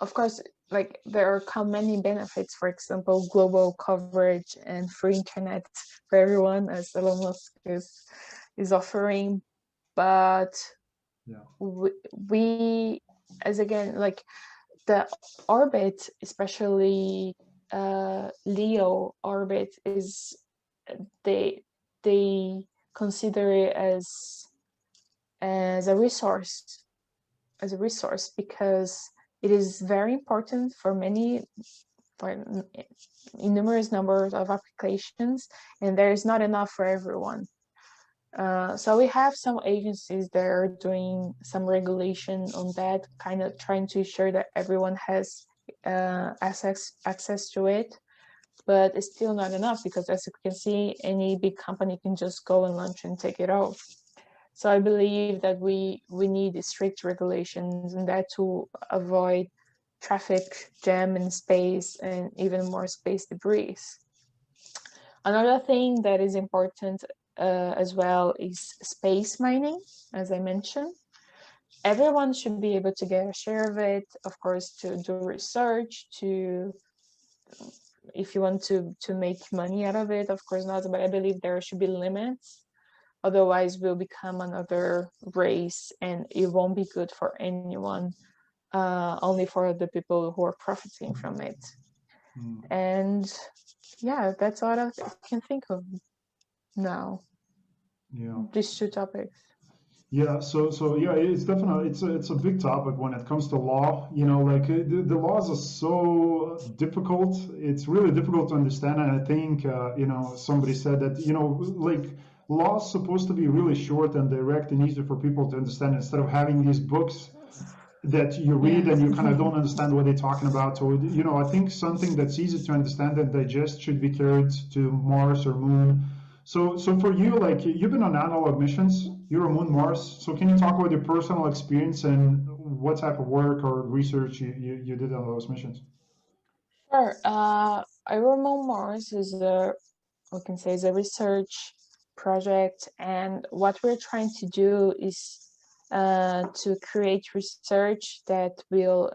Of course, like there are many benefits, for example, global coverage and free internet for everyone, as Elon Musk is offering. But we as again, like the orbit, especially LEO orbit, is they consider it as a resource because it is very important for numerous numbers of applications, and there is not enough for everyone. So we have some agencies that are doing some regulation on that, kind of trying to ensure that everyone has access to it. But it's still not enough because, as you can see, any big company can just go and launch and take it off. So I believe that we need strict regulations, and that to avoid traffic jam in space and even more space debris. Another thing that is important as well is space mining, as I mentioned. everyone should be able to get a share of it, of course, to do research, to if you want to make money out of it, of course not, but I believe there should be limits. Otherwise, we'll become another race, and it won't be good for anyone, only for the people who are profiting from it. And yeah, that's all I can think of now. Yeah. These two topics. Yeah, so yeah, it's definitely it's a big topic when it comes to law. You know, like the laws are so difficult. It's really difficult to understand, and I think you know, somebody said that, you know, like law's supposed to be really short and direct and easy for people to understand, instead of having these books that you read and you kind of don't understand what they're talking about. So you know, I think something that's easy to understand and digest should be carried to Mars or Moon. So for you, like you've been on analog missions, EuroMoonMars. So can you talk about your personal experience and what type of work or research you did on those missions? Sure. EuroMoonMars is we can say, is a research project, and what we're trying to do is to create research that will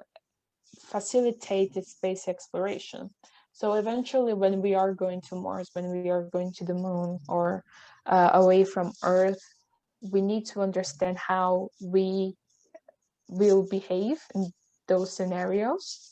facilitate the space exploration. So eventually, when we are going to Mars, when we are going to the moon, or away from Earth, we need to understand how we will behave in those scenarios.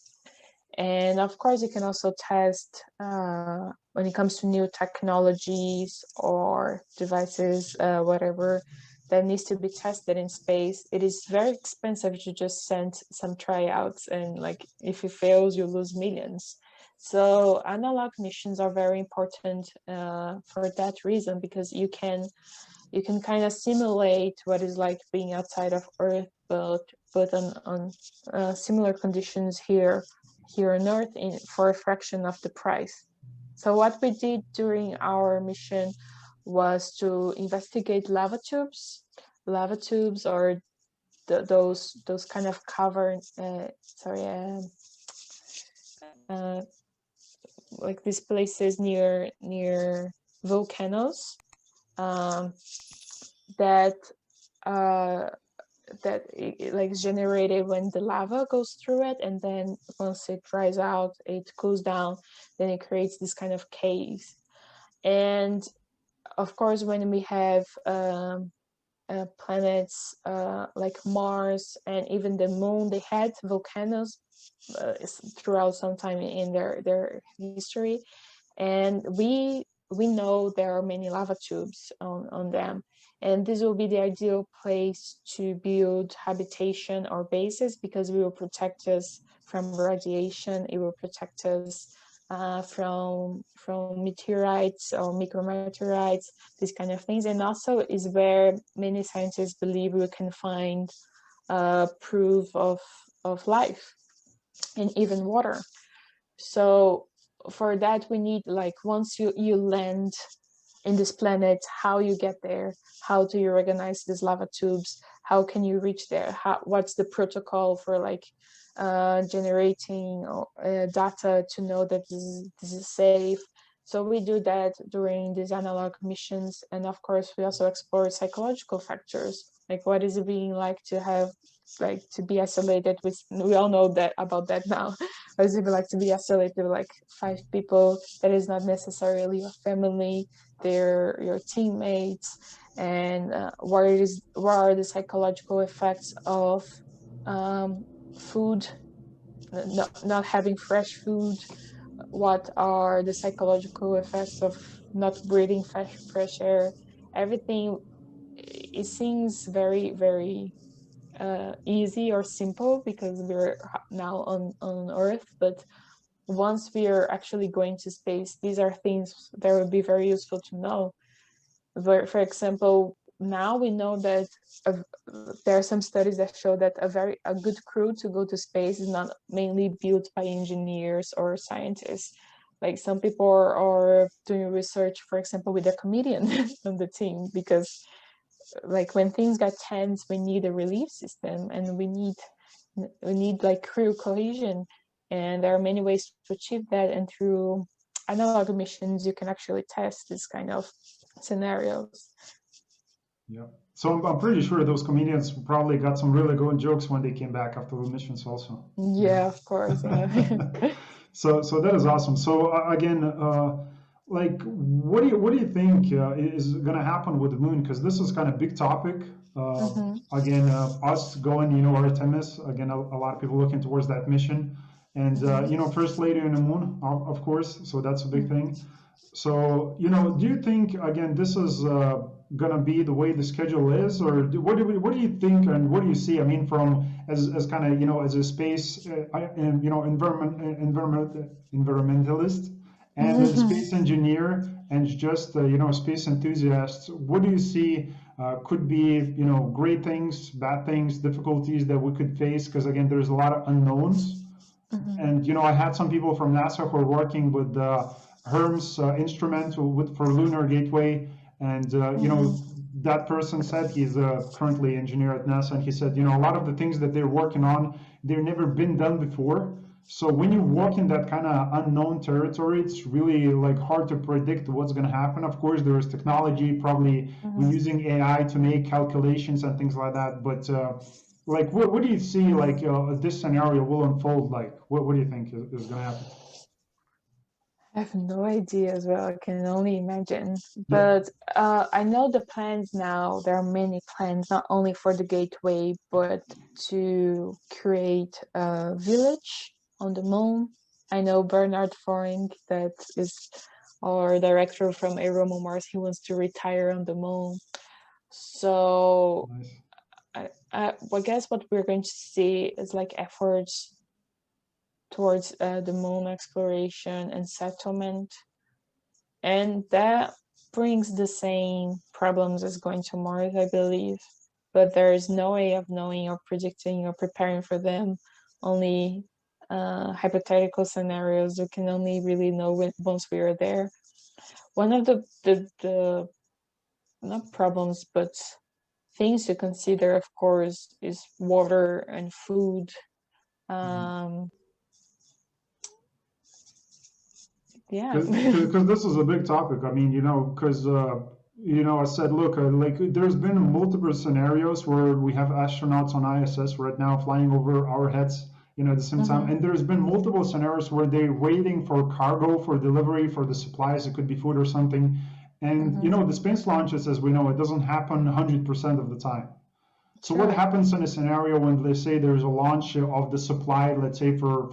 And of course, you can also test when it comes to new technologies or devices, whatever that needs to be tested in space. It is very expensive to just send some tryouts, and like if it fails, you lose millions. So analog missions are very important for that reason, because you can kind of simulate what is like being outside of Earth, but on similar conditions here on Earth for a fraction of the price. So what we did during our mission was to investigate lava tubes. Lava tubes are those kind of covered, like these places near volcanoes, that it like generated when the lava goes through it, and then once it dries out, it cools down, then it creates this kind of caves. And of course, when we have planets like Mars and even the moon, they had volcanoes throughout some time in their history, and we know there are many lava tubes on them, and this will be the ideal place to build habitation or bases, because it will protect us from radiation, it will protect us from meteorites or micrometeorites, these kind of things. And also is where many scientists believe we can find proof of life and even water. So for that, we need, like, once you land in this planet, how you get there, how do you organize these lava tubes, how can you reach there, what's the protocol for like generating data to know that this is safe. So we do that during these analog missions. And of course, we also explore psychological factors, like what is it being like to have, like, to be isolated with, we all know that about that now. What is it like to be isolated with like 5 people that is not necessarily your family, they're your teammates, and what are the psychological effects of food, not having fresh food, what are the psychological effects of not breathing fresh air. Everything, it seems very, very easy or simple because we're now on Earth, but once we are actually going to space, these are things that would be very useful to know. For example, now we know that there are some studies that show that a good crew to go to space is not mainly built by engineers or scientists. Like some people are doing research, for example, with a comedian on the team, because like when things get tense, we need a relief system, and we need like crew cohesion, and there are many ways to achieve that. And through analog missions, you can actually test this kind of scenarios. Yeah. So I'm pretty sure those comedians probably got some really good jokes when they came back after the missions also. Yeah, of course. Yeah. So that is awesome. So again, like what do you think is going to happen with the moon? Because this is kind of big topic. Hmm. Again, us going, Artemis. Again, a lot of people looking towards that mission, and Hmm. First Lady in the Moon, of course. So that's a big thing. So, do you think again this is gonna be the way the schedule is, or what do you think and what do you see? I mean, from as kind of as a space and environmentalist and a Hmm. space engineer and just space enthusiast, what do you see could be great things, bad things, difficulties that we could face? Because again, there's a lot of unknowns. Hmm. And I had some people from NASA who are working with Hermes instrument for Lunar Gateway, and Hmm. that person said he's currently engineer at NASA, and he said a lot of the things that they're working on, they've never been done before. So when you walk in that kind of unknown territory, it's really like hard to predict what's going to happen. Of course, there is technology. Probably we're Hmm. using AI to make calculations and things like that, but like, what do you see like this scenario will unfold like? What do you think is going to happen? I have no idea as well. I can only imagine. Yeah. But I know the plans now. There are many plans, not only for the gateway, but to create a village on the moon. I know Bernard Foring, that is our director from EuroMoonMars. He wants to retire on the moon. So Nice. I guess what we're going to see is like efforts towards the moon exploration and settlement, and that brings the same problems as going to Mars, I believe. But there is no way of knowing or predicting or preparing for them. Only hypothetical scenarios. We can only really know once we are there. One of the not problems, but things to consider, of course, is water and food. Um, yeah. Because this is a big topic. I mean, because I said, look, like there's been multiple scenarios where we have astronauts on ISS right now flying over our heads, at the same time, Hmm. and there's been multiple scenarios where they're waiting for cargo for delivery for the supplies. It could be food or something, and Hmm. the space launches, as we know, it doesn't happen 100% of the time. So what Sure. happens in a scenario when they say there's a launch of the supply, let's say for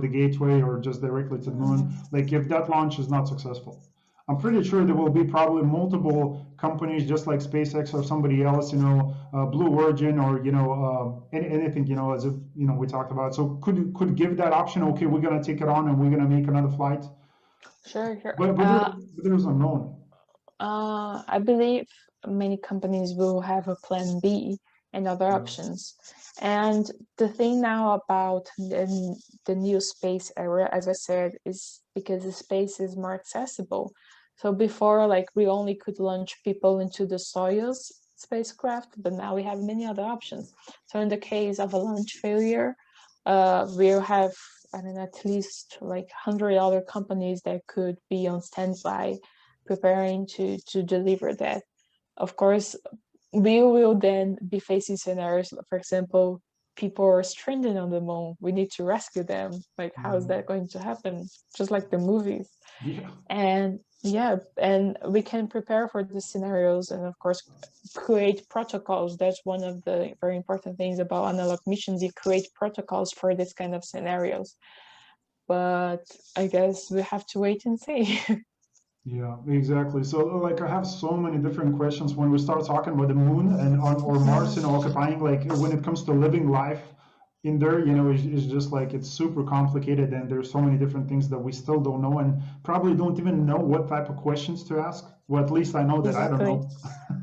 the gateway or just directly to the moon, Hmm. like if that launch is not successful? I'm pretty sure there will be probably multiple companies just like SpaceX or somebody else, Blue Origin or anything, as if we talked about. So could give that option. Okay, we're gonna take it on and we're gonna make another flight, Sure, sure. but there's unknown. I believe many companies will have a plan B and other Yeah. options. And the thing now about the new space era, as I said, is because the space is more accessible. So before, like we only could launch people into the Soyuz spacecraft, but now we have many other options. So in the case of a launch failure, we'll have, I don't know, at least like 100 other companies that could be on standby preparing to deliver that. Of course, we will then be facing scenarios, for example, people are stranded on the moon. We need to rescue them. Like, how is Yeah. that going to happen? Just like the movies. Yeah. And yeah, and we can prepare for the scenarios and, of course, create protocols. That's one of the very important things about analog missions. You create protocols for this kind of scenarios. But I guess we have to wait and see. Yeah, exactly. So, like, I have so many different questions when we start talking about the moon and on or Mars, occupying. Like, when it comes to living life in there, it's just like it's super complicated, and there's so many different things that we still don't know, and probably don't even know what type of questions to ask. Well, at least I know that I don't Exactly.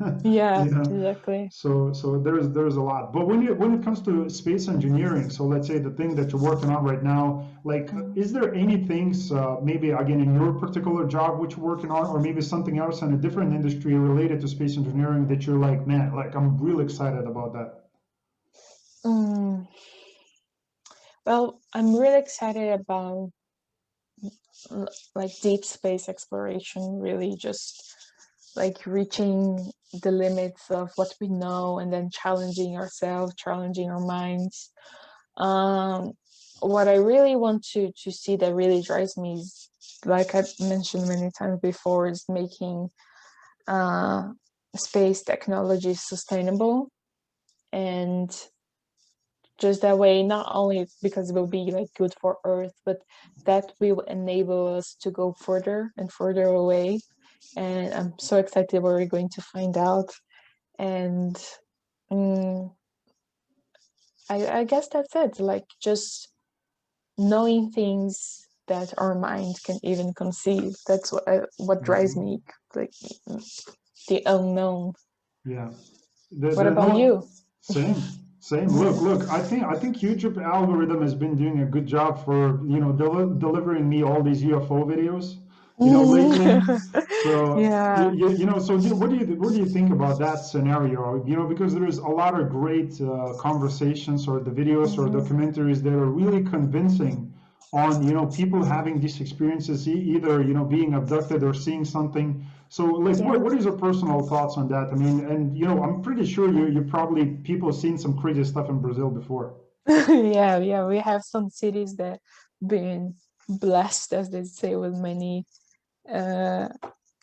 know. Yeah, Yeah. exactly. So there's a lot. But when it comes to space engineering, so let's say the thing that you're working on right now, like, Mhm. is there any things maybe again in your particular job which you're working on, or maybe something else in a different industry related to space engineering that you're like, man, like I'm really excited about that. Mm, well, I'm really excited about like deep space exploration, really just like reaching the limits of what we know and then challenging ourselves, challenging our minds. What I really want to see that really drives me is, like I mentioned many times before, is making space technology sustainable. And just that way, not only because it will be like good for Earth, but that will enable us to go further and further away. And I'm so excited what we're going to find out. And I guess that's it. Like just knowing things that our mind can even conceive. That's what drives me, like the unknown. Yeah. What about you? Same. Look. I think YouTube algorithm has been doing a good job for delivering me all these UFO videos, lately. So Yeah. what do you think about that scenario? Because there is a lot of great conversations or the videos or documentaries that are really convincing on people having these experiences, either being abducted or seeing something. So like, Yeah. what is your personal thoughts on that? I mean, and I'm pretty sure you probably people seen some crazy stuff in Brazil before. Yeah, we have some cities that been blessed, as they say, with many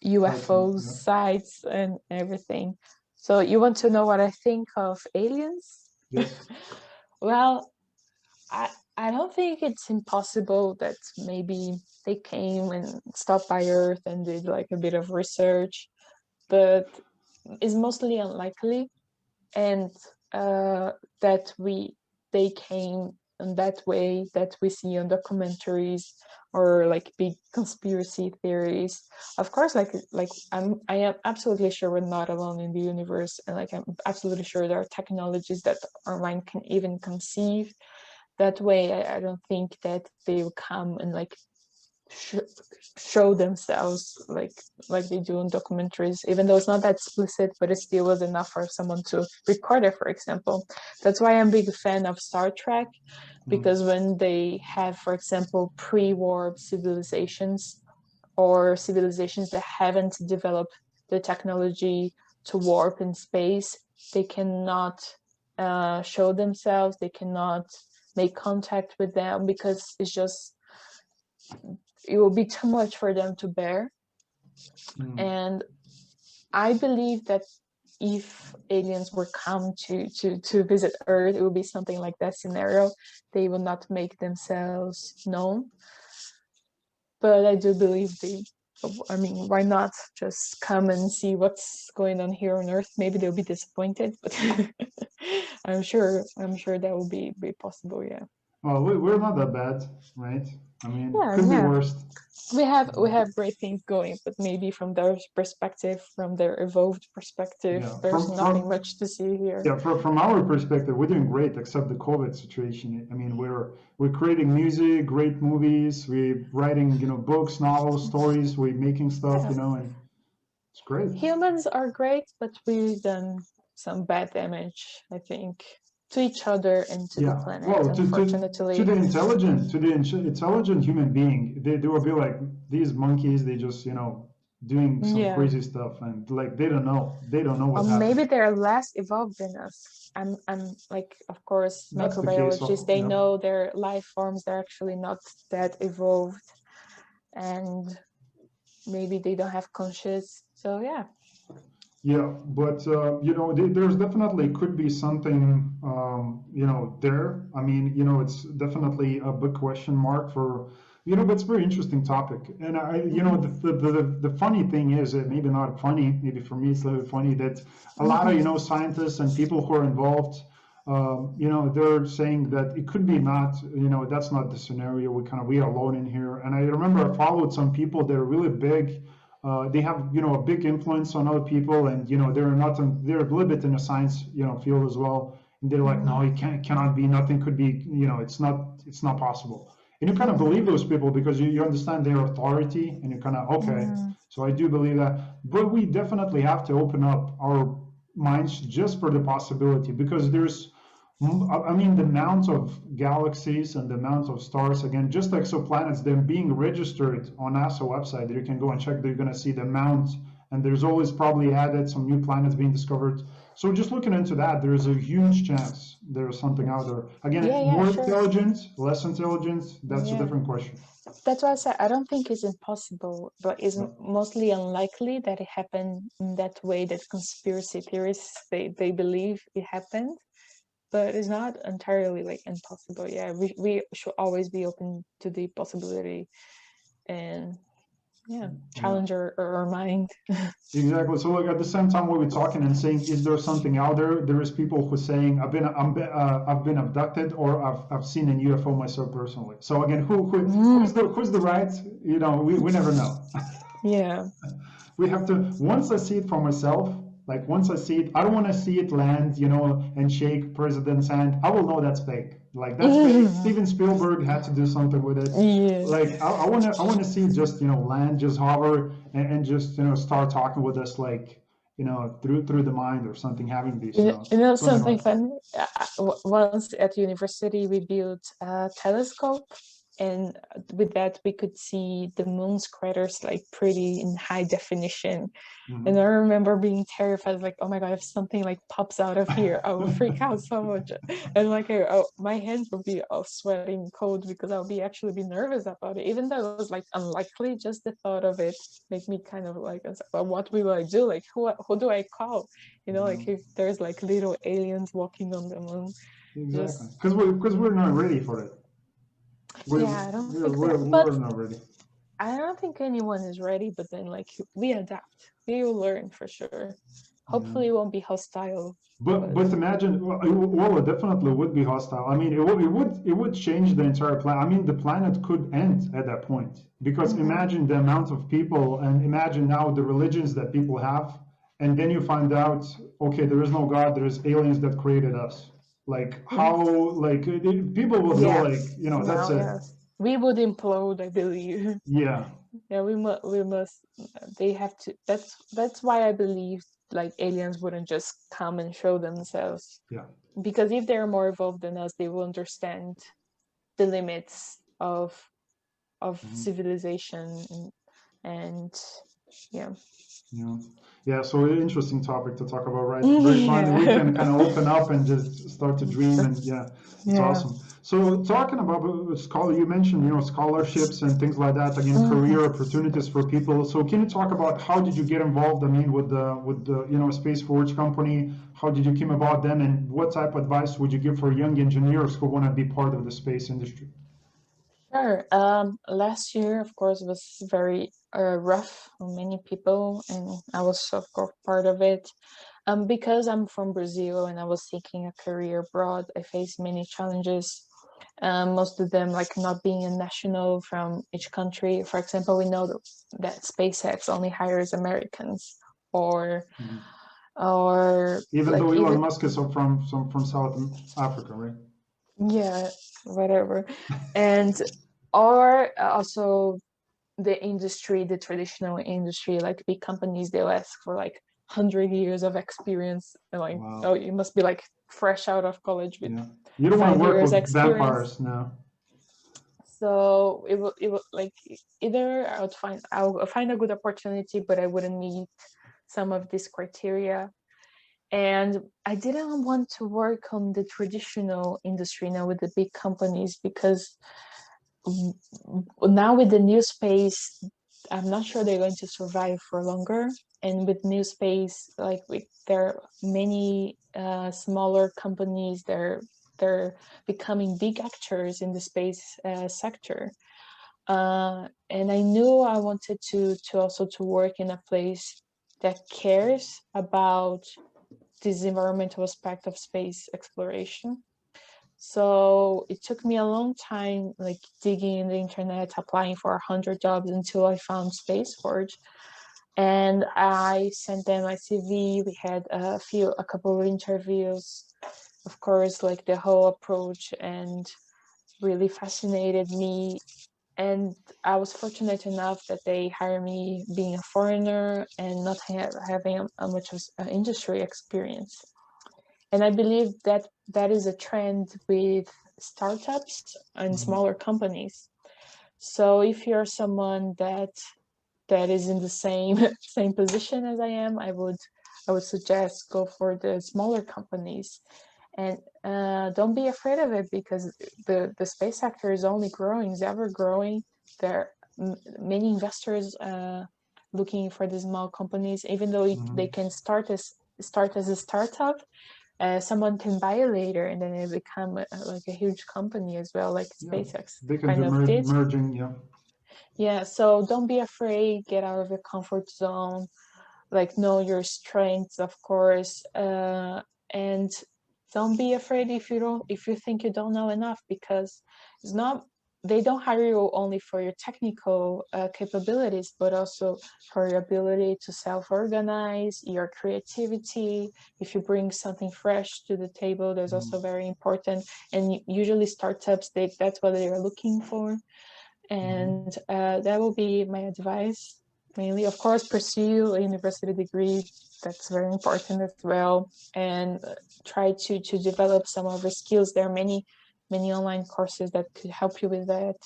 UFO Yeah. sites and everything. So you want to know what I think of aliens? Yes. Well, I don't think it's impossible that maybe they came and stopped by Earth and did like a bit of research, but it's mostly unlikely. And that they came in that way that we see on documentaries or like big conspiracy theories. Of course, like I am absolutely sure we're not alone in the universe, and like I'm absolutely sure there are technologies that our mind can even conceive. That way, I don't think that they will come and like show themselves like they do in documentaries, even though it's not that explicit, but it still was enough for someone to record it, for example. That's why I'm a big fan of Star Trek, because when they have, for example, pre-warp civilizations or civilizations that haven't developed the technology to warp in space, they cannot show themselves, they cannot make contact with them, because it will be too much for them to bear. And I believe that if aliens were come to visit Earth, it would be something like that scenario. They will not make themselves known, but I do believe I mean, why not just come and see what's going on here on Earth? Maybe they'll be disappointed, but I'm sure that will be possible. Yeah. Well, we're not that bad, right? I mean, Yeah, could be yeah. worse. We have great things going, but maybe from their perspective, from their evolved perspective, Yeah, there's nothing much to see here. yeah, from our perspective, we're doing great, except the COVID situation. I mean, we're creating music, great movies, we're writing, books, novels, stories, we're making stuff, and it's great. Humans are great, but we've done some bad damage, I think, to each other and to the planet, Well, unfortunately. to the intelligent human being, they will be like these monkeys. They just doing some crazy stuff, and like they don't know what happened. Maybe they're less evolved than us. I'm like, of course, That's the case. microbiologists, they know their life forms, they're actually not that evolved, and maybe they don't have conscious. So yeah. Yeah, but there's definitely could be something there. I mean, it's definitely a big question mark for but it's a very interesting topic. And the funny thing is, maybe not funny, maybe for me it's a little bit funny, that a lot of scientists and people who are involved, they're saying that it could be not, that's not the scenario. We are alone in here. And I remember I followed some people that are really big. They have a big influence on other people, and they're a little bit in the science field as well. And they're like, no, it cannot be, nothing could be, it's not possible. And you kind of believe those people because you understand their authority, and you're kind of okay. So I do believe that, but we definitely have to open up our minds just for the possibility, because there's I mean, the amount of galaxies and the amount of stars, again, just exoplanets, they're being registered on NASA website. You can go and check. They're going to see the amount and there's always probably added some new planets being discovered. So just looking into that, there's a huge chance there's something out there. Again, Yeah, more sure. intelligent, less intelligent, that's a different question. That's why I said I don't think it's impossible, but it's mostly unlikely that it happened in that way that conspiracy theorists they believe it happened. But it's not entirely like impossible. Yeah, we should always be open to the possibility and challenge our mind. Exactly. So look, at the same time, when we're talking and saying, is there something out there? There is people who saying, I've been abducted, or I've seen an UFO myself personally. So again, who's the right? You know, we never know. Yeah. We have to, once I see it for myself, like once I see it, I don't want to see it land, you know, and shake president's hand. I will know that's fake. Like that's fake. Steven Spielberg had to do something with it. Yeah. Like I want to see it just, you know, land, just hover, and just, you know, start talking with us, like, you know, through the mind or something, having these. You know something funny? Once at university, we built a telescope, and with that we could see the moon's craters like pretty in high definition. And I remember being terrified, like, oh my god, if something like pops out of here, I will freak out so much. And like, my hands would be all sweating cold because I would actually be nervous about it, even though it was like unlikely. Just the thought of it made me kind of like, well, what will I do? Like, who do I call? You know, like if there's like little aliens walking on the moon. Exactly. Because we're not ready for it. I don't think we're not ready. I don't think anyone is ready, but then like we adapt. We will learn for sure. Hopefully it won't be hostile. But imagine, well, it definitely would be hostile. I mean, it would change the entire planet. I mean, the planet could end at that point, because imagine the amount of people, and imagine now the religions that people have, and then you find out, okay, there is no God, there is aliens that created us. Like how, like people will go like, you know, that's it. We would implode, I believe. Yeah. Yeah, we must. They have to. That's why I believe like aliens wouldn't just come and show themselves. Yeah. Because if they're more evolved than us, they will understand the limits of civilization and yeah. Yeah, so interesting topic to talk about, right? Very fun. We can kind of open up and just start to dream, and it's awesome. So talking about you mentioned, you know, scholarships and things like that. Again, career opportunities for people. So can you talk about how did you get involved? I mean, with the you know, Space Forge company. How did you come about them, and what type of advice would you give for young engineers who want to be part of the space industry? Sure. Last year, of course, was very rough for many people, and I was of course part of it. Because I'm from Brazil and I was seeking a career abroad, I faced many challenges. Most of them like not being a national from each country. For example, we know that SpaceX only hires Americans, or even like, though Elon Musk is from South Africa, right? Yeah, whatever. And or also the industry, the traditional industry, like big companies, they'll ask for like 100 years of experience, and like, oh, you must be like fresh out of college with you don't want to work with experience. vampires now. So it will like either I'll find a good opportunity, but I wouldn't meet some of these criteria. And I didn't want to work on the traditional industry now with the big companies, because now with the new space, I'm not sure they're going to survive for longer. And with new space, like there are many smaller companies, they're becoming big actors in the space sector. And I knew I wanted to also to work in a place that cares about this environmental aspect of space exploration. So it took me a long time, like digging in the internet, applying for 100 jobs until I found Space Forge. And I sent them my CV. We had a couple of interviews. Of course, like the whole approach and really fascinated me. And I was fortunate enough that they hired me being a foreigner and not having a much of industry experience. And I believe that is a trend with startups and smaller companies. So if you're someone that that is in the same same position as I am, I would suggest go for the smaller companies, and don't be afraid of it, because the space sector is only growing, is ever growing. There are many investors looking for the small companies, even though they can start as a startup. Someone can buy it later, and then it become like a huge company as well, like SpaceX They can kind do of did. merging, yeah. Yeah, so don't be afraid, get out of your comfort zone, like know your strengths, of course, and don't be afraid if you think you don't know enough, because it's not, they don't hire you only for your technical capabilities, but also for your ability to self-organize, your creativity. If you bring something fresh to the table, that's also very important. And usually startups, that's what they are looking for. And that will be my advice mainly. Of course, pursue a university degree, that's very important as well, and try to develop some of the skills. There are many online courses that could help you with that.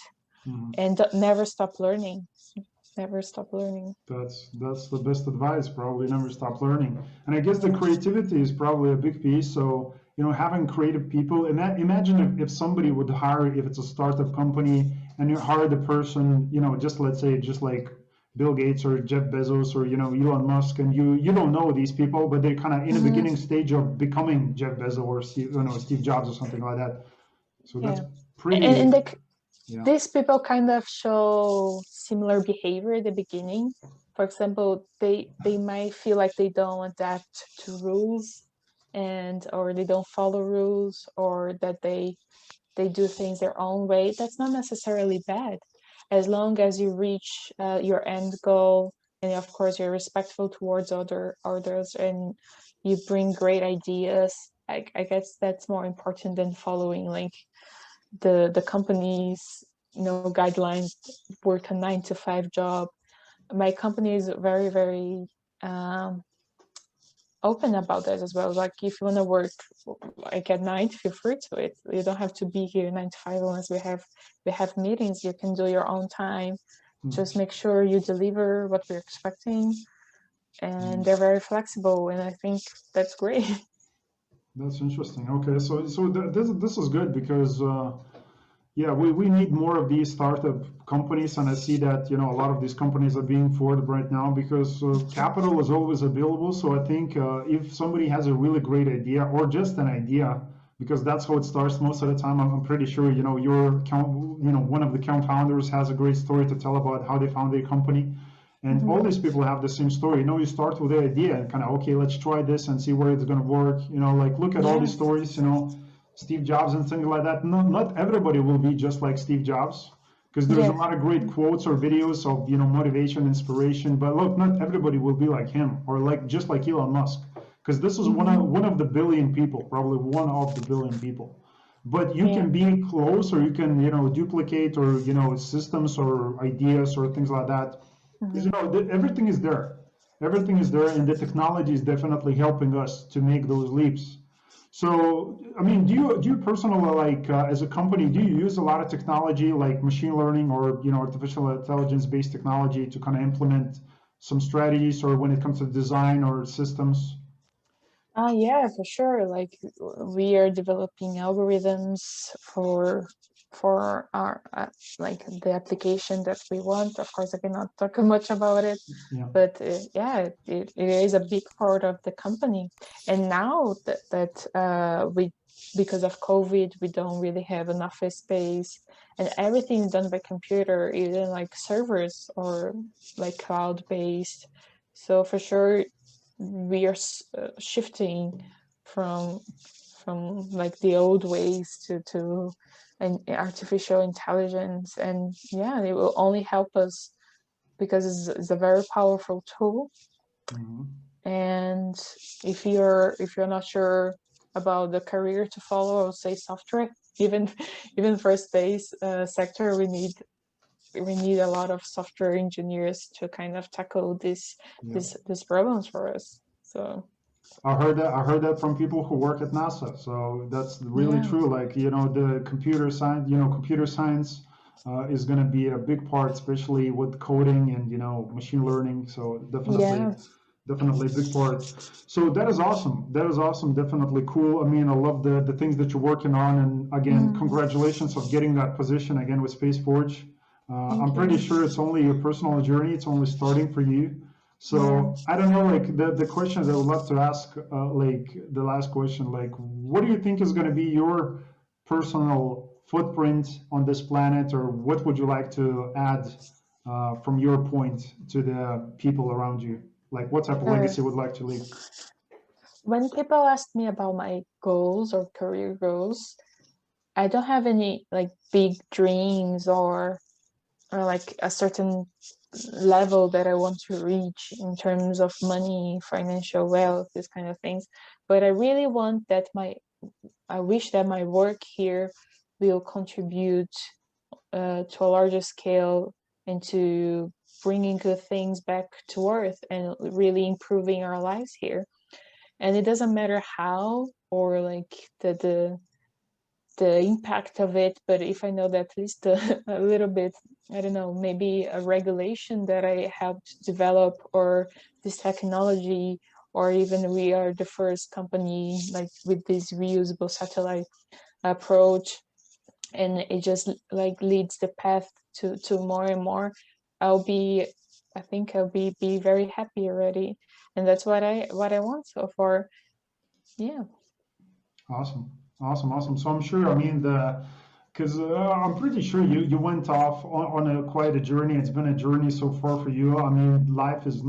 And never stop learning. Never stop learning. That's the best advice, probably never stop learning. And I guess the creativity is probably a big piece. So, you know, having creative people, imagine if somebody would hire, if it's a startup company and you hire the person, you know, just let's say, just like Bill Gates or Jeff Bezos or, you know, Elon Musk, and you don't know these people, but they're kind of in the beginning stage of becoming Jeff Bezos or Steve Jobs or something like that. So that's pretty. And these people kind of show similar behavior at the beginning. For example, they might feel like they don't adapt to rules, or they don't follow rules, or that they do things their own way. That's not necessarily bad, as long as you reach your end goal, and of course you're respectful towards others, and you bring great ideas. I guess that's more important than following like the company's guidelines, work a 9-to-5 job. My company is very, very open about that as well. Like, if you want to work like at night, feel free to it. You don't have to be here 9 to 5 unless we have meetings. You can do your own time. Just make sure you deliver what we're expecting, and they're very flexible, and I think that's great. That's interesting. Okay, so this is good because yeah, we need more of these startup companies, and I see that, you know, a lot of these companies are being forwarded right now because capital is always available. So I think if somebody has a really great idea, or just an idea, because that's how it starts most of the time. I'm pretty sure, you know, one of the co-founders has a great story to tell about how they found their company. And all these people have the same story. You know, you start with the idea and kind of, okay, let's try this and see where it's going to work. You know, like, look at all these stories, you know, Steve Jobs and things like that. Not everybody will be just like Steve Jobs, because there's a lot of great quotes or videos of, you know, motivation, inspiration. But look, not everybody will be like him, or like just like Elon Musk, because this is one of the billion people, probably one of the billion people. But you can be close, or you can, you know, duplicate, or, you know, systems or ideas or things like that. Because, you know, everything is there. Everything is there, and the technology is definitely helping us to make those leaps. So, I mean, do you personally, like, as a company, do you use a lot of technology like machine learning or, you know, artificial intelligence based technology to kind of implement some strategies, or when it comes to design or systems? Yeah, for sure. Like, we are developing algorithms for our like the application that we want. Of course, I cannot talk much about it, but yeah, it is a big part of the company. And now that we, because of COVID, we don't really have an office space, and everything is done by computer, even like servers or like cloud based. So for sure, we are shifting from like the old ways to an artificial intelligence, and yeah, it will only help us, because it's a very powerful tool. And if you're not sure about the career to follow, I'll say software. Even for space sector, we need a lot of software engineers to kind of tackle these problems for us. So I heard that from people who work at NASA. So that's really true. Like, you know, the computer science, is going to be a big part, especially with coding and machine learning. So Yeah. definitely a big part. So that is awesome. That is awesome. Definitely cool. I mean, I love the things that you're working on. And again, congratulations of getting that position again with Space Forge. I'm pretty sure it's only a personal journey. It's only starting for you. So I don't know, like the questions I would love to ask, like the last question, like what do you think is going to be your personal footprint on this planet, or what would you like to add from your point to the people around you? Like what type of legacy would like to leave? When people ask me about my goals or career goals, I don't have any like big dreams or like a certain level that I want to reach in terms of money, financial wealth, these kind of things. But I really want that I wish that my work here will contribute to a larger scale and to bringing good things back to Earth and really improving our lives here. And it doesn't matter how or like the impact of it, but if I know that at least a little bit, I don't know, maybe a regulation that I helped develop, or this technology, or even we are the first company like with this reusable satellite approach, and it just like leads the path to more and more, I think I'll be very happy already, and that's what I want so far. Yeah. Awesome. So I'm sure, I mean, because I'm pretty sure you went off on a quite a journey. It's been a journey so far for you. I mean, life is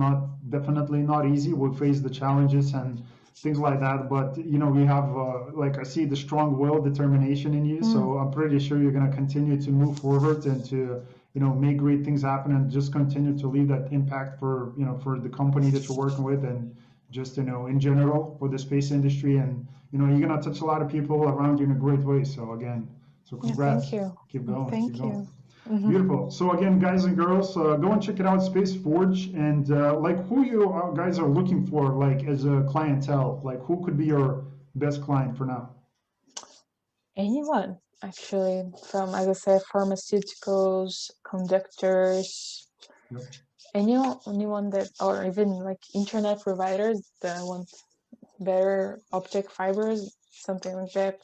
definitely not easy. We face the challenges and things like that. But, we have, like, I see the strong will, determination in you. So I'm pretty sure you're going to continue to move forward and to, make great things happen and just continue to leave that impact for, for the company that you're working with, and just, in general for the space industry. And, you're going to touch a lot of people around you in a great way. So again, congrats. Yeah, thank you. Keep going. Thank keep you. going. Beautiful. So again, guys and girls, go and check it out, Space Forge. And like, who you guys are looking for, like, as a clientele? Like, who could be your best client for now? Anyone, actually, from, as I said, pharmaceuticals, conductors, anyone that, or even like internet providers that want better optic fibers, something like that.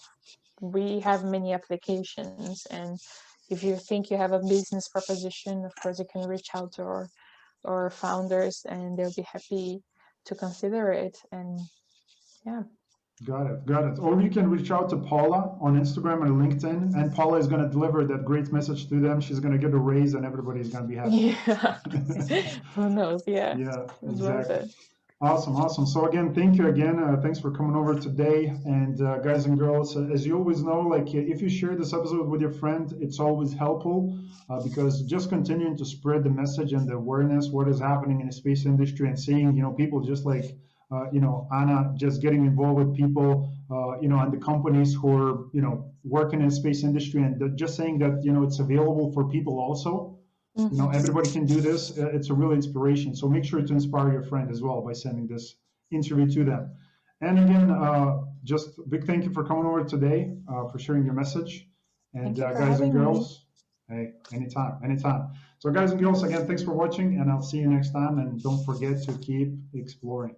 We have many applications, and if you think you have a business proposition, of course you can reach out to our founders, and they'll be happy to consider it. And yeah. Got it. Or you can reach out to Paula on Instagram and LinkedIn, and Paula is going to deliver that great message to them. She's going to get a raise, and everybody's going to be happy. Yeah. Who knows? Yeah. Yeah, exactly. Awesome. So again, thank you again. Thanks for coming over today. And guys and girls, as you always know, like, if you share this episode with your friend, it's always helpful, because just continuing to spread the message and the awareness, what is happening in the space industry, and seeing, people just like, Anna, just getting involved with people, and the companies who are, working in the space industry, and just saying that, it's available for people also. Everybody can do this. It's a real inspiration. So make sure to inspire your friend as well by sending this interview to them. And again, just a big thank you for coming over today, for sharing your message. And guys and girls, hey, anytime. So guys and girls, again, thanks for watching, and I'll see you next time. And don't forget to keep exploring.